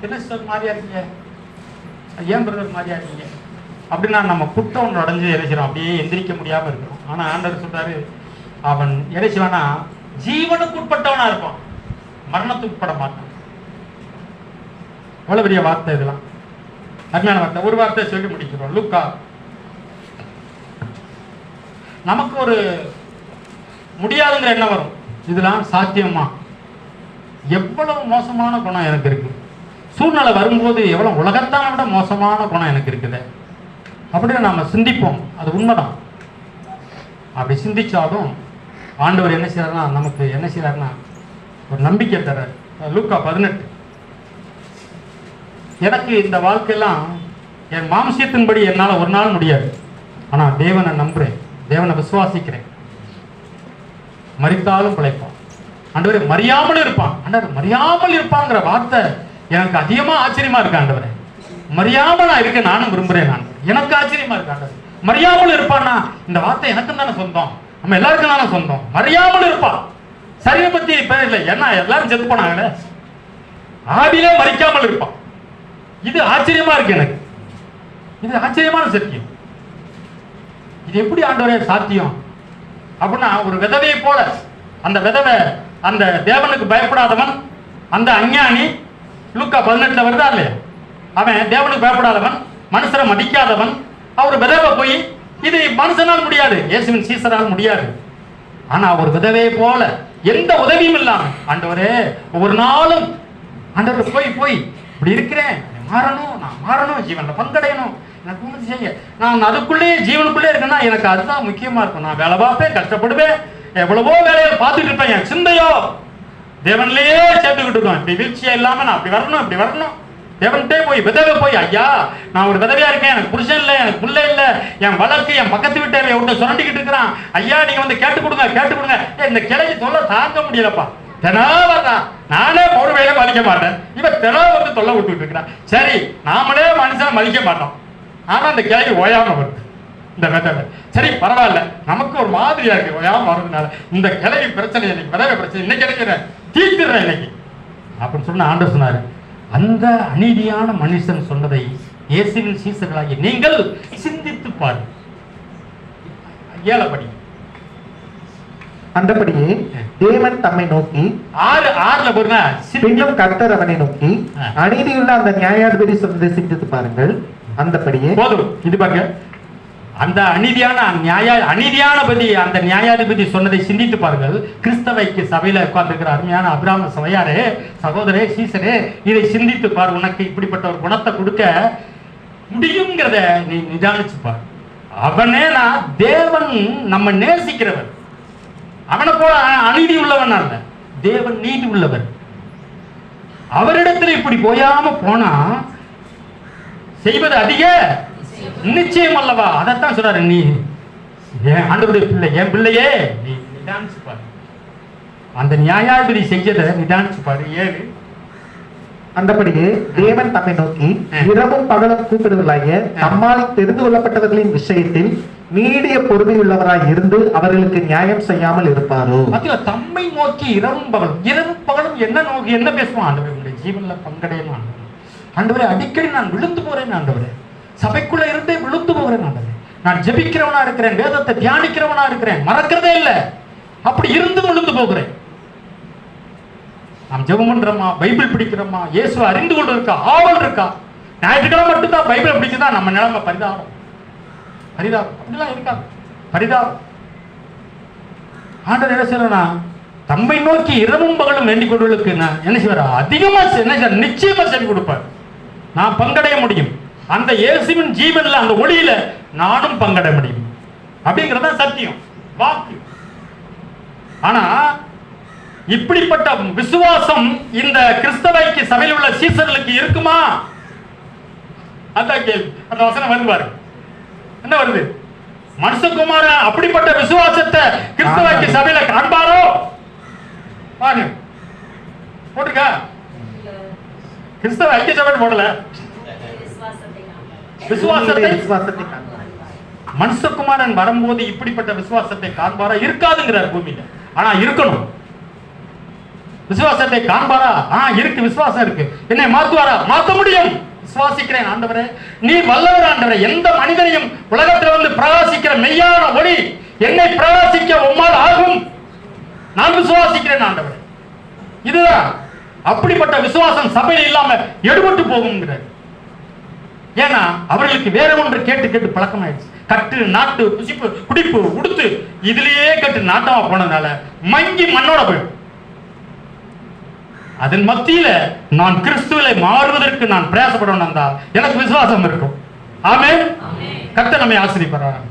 S1: என்ன சார் மாதிரியா இருக்கீங்க, ஏன் பிரதர் மாதிரியா இருக்கீங்க அப்படின்னா நம்ம குற்றம் ஒன்று அடைஞ்சு இறைச்சிடும், அப்படியே எந்திரிக்க முடியாம இருக்கிறோம். ஆனா ஆண்டவர் சொல்றாரு, அவன் இறைச்சிவானா ஜீவனுக்கு உட்பட்டவனா இருப்பான், மரணத்துக்கு உட்பட மாட்டான். எவ்வளவு பெரிய வார்த்தை இதெல்லாம், அருமையான வார்த்தை. ஒரு வார்த்தை சொல்லி முடிக்கிறோம். லூக்கா, நமக்கு ஒரு முடியாதுங்கிற என்ன வரும், இதெல்லாம் சாத்தியமா? எவ்வளவு மோசமான குணம் எனக்கு இருக்கு, சூழ்நிலை வரும்போது எவ்வளவு உலகத்தான விட மோசமான குணம் எனக்கு இருக்குது அப்படின்னு நாம சிந்திப்போம். அது உண்மைதான். அப்படி சிந்திச்சாலும் ஆண்டவர் என்ன செய்யறாருன்னா, நமக்கு என்ன செய்யறாருன்னா ஒரு நம்பிக்கை தர. லூக்கா 18, எனக்கு இந்த வாழ்க்கையெல்லாம் என் மாம்சியத்தின்படி என்னால் ஒரு நாள் முடியாது, ஆனா தேவனை நம்புறேன், தேவனை விசுவாசிக்கிறேன், மரித்தாலும் பிழைப்பான். ஆண்டவரே மறியாமல் இருப்பான். ஆண்டவர் மறியாமல் இருப்பாங்கிற வார்த்தை எனக்கு அதிகமா ஆச்சரியமா இருக்கு. ஆண்டவரே மறியாமல் நான் இருக்க நானும் விரும்புறேன். நான் எனக்கு ஆச்சரியமா இருக்கு. ஆண்டவர் மறியாமல் இருப்பான்னா இந்த வார்த்தை எனக்கும் தானே சொந்தம், நம்ம எல்லாருக்கும் தானே சொந்தம். மறியாமல் இருப்பான். சரீர பத்தி பேர் இல்லை, ஏன்னா எல்லாரும் செத்து போனாங்களே. ஆவிலே மறிக்காமல் இருப்பான். இது ஆச்சரியமா இருக்கு எனக்கு, இது ஆச்சரியமான சத்தியம். இது எப்படி ஆண்டவரே சாத்தியம் அப்படின்னா, ஒரு விதவையை போல அந்த விதவை, அந்த தேவனுக்கு பயப்படாதவன், அந்த அஞ்ஞானி, லூக்கா 18 வருதா இல்லையா, அவன் தேவனுக்கு பயப்படாதவன், மனுஷரை மதிக்காதவன், அவர் விதவை போய், இது மனுஷனால் முடியாது, இயேசுவின் சீசரால் முடியாது. ஆனா ஒரு விதவையை போல எந்த உதவியும் இல்லாம, ஆண்டவரே ஒவ்வொரு நாளும் ஆண்டவர் போய் போய் இப்படி இருக்கிறேன், மாறணும், நான் மாறணும், ஜீவன்ல பங்கடையணும், எனக்கு உறுதி செய்ய, நான் அதுக்குள்ளேயே ஜீவனுக்குள்ளே இருக்கேன்னா எனக்கு அதுதான் முக்கியமா இருக்கும். நான் வேலை பார்ப்பேன், கஷ்டப்படுவேன், எவ்வளவோ வேலையை பார்த்துட்டு இருப்பேன். என் சிந்தையோ தேவன்லயே சேர்த்துக்கிட்டு இருக்கோம். இப்படி வீழ்ச்சியா இல்லாம நான் அப்படி வரணும் இப்படி வரணும். தேவன்கிட்டே போய் விதவை போய், ஐயா நான் ஒரு விதவையா இருக்கேன், எனக்கு புருஷன் இல்லை, எனக்கு பிள்ளை இல்லை, என் வழக்கு என் பக்கத்து வீட்டை ஒருத்தர் சுரண்டிக்கிட்டு இருக்கிறான், ஐயா நீங்க வந்து கேட்டு கொடுங்க. இந்த கிளைக்கு தொல்லை தாங்க முடியலப்பா, தினா வர்றான், நானே பொறுமையில மதிக்க மாட்டேன், இவன் தினா வந்து தொல்லை விட்டுட்டு இருக்கிறான். சரி நாமளே மனுஷனை மதிக்க மாட்டோம், ஆனா அந்த கிளைக்கு ஓயாம வருது இந்த விதவை. சரி பரவாயில்ல, நமக்கு ஒரு மாதிரியா இருக்கு ஓயாம வர்றதுனால இந்த கிளைக்கு பிரச்சனை, இன்னைக்கு விதவை பிரச்சனை இன்னைக்கு கிடைக்கிறேன் தீர்த்துறேன் இன்னைக்கு அப்படின்னு சொன்ன ஆண்டவர் சொன்னாரு. அந்த அநீதியான மனுஷன் சொன்னதை இயேசுவின் சீசர்களாகிய நீங்கள் சிந்தித்து பாருங்கள். 7 படி.
S2: அந்தபடியே தேவன் தம்மை நோக்கி
S1: 6 பாருங்க,
S2: பின்னும் கர்த்தர் அவனை நோக்கி அநீதியுள்ள அந்த நியாயாதிபதி சொன்னதை சிந்தித்து பாருங்கள். அந்தபடியே
S1: போதும். இது பாருங்க, அந்த அநீதியானபதி அந்த நியாயாதிபதி சொன்னதை சிந்தித்து பாருங்கள். கிறிஸ்தவைக்கு சபையில உட்கார்ந்துருக்கிற அருமையான அபிராம சபையாரே, சகோதரே, சீசரே, இதை சிந்தித்து பார். உனக்கு இப்படிப்பட்ட ஒரு குணத்தை கொடுக்க முடியுங்கிறத நீ நிதானிச்சு பார். அவனே நான் தேவன் நம்ம நேசிக்கிறவர், அவனை போல அநீதி உள்ளவன் அல்ல, தேவன் நீதி உள்ளவர். அவரிடத்துல இப்படி போயாம போனா செய்வது அதிக நிச்சயம் அல்லவா? அதைத்தான் சொல்றாரு, நீ என் ஆண்டவருடைய பிள்ளை, என் பிள்ளையே நீ நிதானிச்சு பாரு, அந்த நியாயாதிபதி செஞ்சதை நிதானிச்சு பாரு. 7
S2: அந்தபடியே தேவன் தம்மை நோக்கி இரவும் பகலும் கூப்பிடுவதாகிய தம்மால் தெரிந்து கொள்ளப்பட்டவர்களின் விஷயத்தில் நீடிய பொறுமை உள்ளவராய் இருந்து அவர்களுக்கு நியாயம் செய்யாமல் இருப்பாரோ.
S1: தம்மை நோக்கி இரவும் பகலும் என்ன நோக்கி என்ன பேசுவான்? ஆண்டவருடைய ஜீவன்ல பங்கடையணும் ஆண்டவரே, அடிக்கடி நான் விழுந்து போறேன் ஆண்டவரே, சபைக்குள்ள இருந்தே விழுந்து போகிறேன் ஆண்டவரே, நான் ஜெபிக்கிறவனா இருக்கிறேன், வேதத்தை தியானிக்கிறவனா இருக்கிறேன், மறக்கிறதே இல்லை, அப்படி இருந்து விழுந்து போகிறேன். நாம் ஜெபம் பண்றோமா, பைபிள் பிடிக்கிறோமா, இயேசுவை அறிந்து கொண்டு இருக்கா, ஆவல் இருக்கா? ஞாயிற்றுக்கிழமை மட்டும்தான் பைபிள் பிடிக்குதா? நம்ம நிலைமை பரிதாபம் அப்படிலாம் இருக்காது, பரிதாபம். ஆண்டவர் என்ன செய்யறா, தம்மை நோக்கி இரவும் பகலும் வேண்டிக் கொள்வதற்கு என்ன செய்வாரா? அதிகமா என்ன நிச்சயமா செவி கொடுப்பார். நான் பங்கடைய முடியும், அந்த இயேசுவின் ஜீவன்ல அந்த ஒளியில நானும் பங்கட முடியும் அப்படிங்கறத சத்தியம் வாக்கு. ஆனா இப்படிப்பட்ட விசுவாசம் இந்த கிறிஸ்தவைக்கு சபையில் உள்ள சீசர்களுக்கு இருக்குமா? அதான் கேள்வி. அந்த வசனம் வந்து பாரு, என்ன வருது? மனுஷகுமாரன் அப்படிப்பட்ட விசுவாசத்தை கிறிஸ்தவைக்கு சபையில காண்பாரோ? பாருங்க போட்டுக்கா, கிறிஸ்தவ ஐக்கிய சபை போடல, விசுவாசத்தை மனுஷகுமாரன் வரும்போது இப்படிப்பட்ட விசுவாசத்தை காண்பாரா? இருக்காதுங்கிறார் பூமியில. ஆனா இருக்கணும். விசுவாசத்தை காண்பாரா? இருக்கு, விசுவாசம் இருக்கு. என்னை மாத்துவாரா? மாத்த முடியும். விசுவாசிக்கிறேன் ஆண்டவரே, நீ வல்லவர் ஆண்டவரே. எந்த மனிதனையும் உலகத்தில் வந்து பிரகாசிக்கிற மெய்யான ஒளி என்னை பிரகாசிக்க உம்மால் ஆகும். நான் விசுவாசிக்கிறேன் ஆண்டவரே. இதுதான். அப்படிப்பட்ட விசுவாசம் சபையில் இல்லாம எடுபட்டு போகுங்கிறார். ஏன்னா அவர்களுக்கு வேற ஒன்று கேட்டு கேட்டு பழக்கம் ஆயிடுச்சு. கட்டு, நாட்டு, புசிப்பு, குடிப்பு, உடுத்து, இதுலயே கட்டு நாட்டமா போனதுனால மங்கி மண்ணோட போயிடும். அதன் மத்தியில நான் கிறிஸ்துவிலே மாறுவதற்கு நான் பிரயாசப்படணும், எனக்கு விசுவாசம் இருக்கும். ஆமென். கர்த்தர் நம்மை ஆசீர்வதிப்பார்.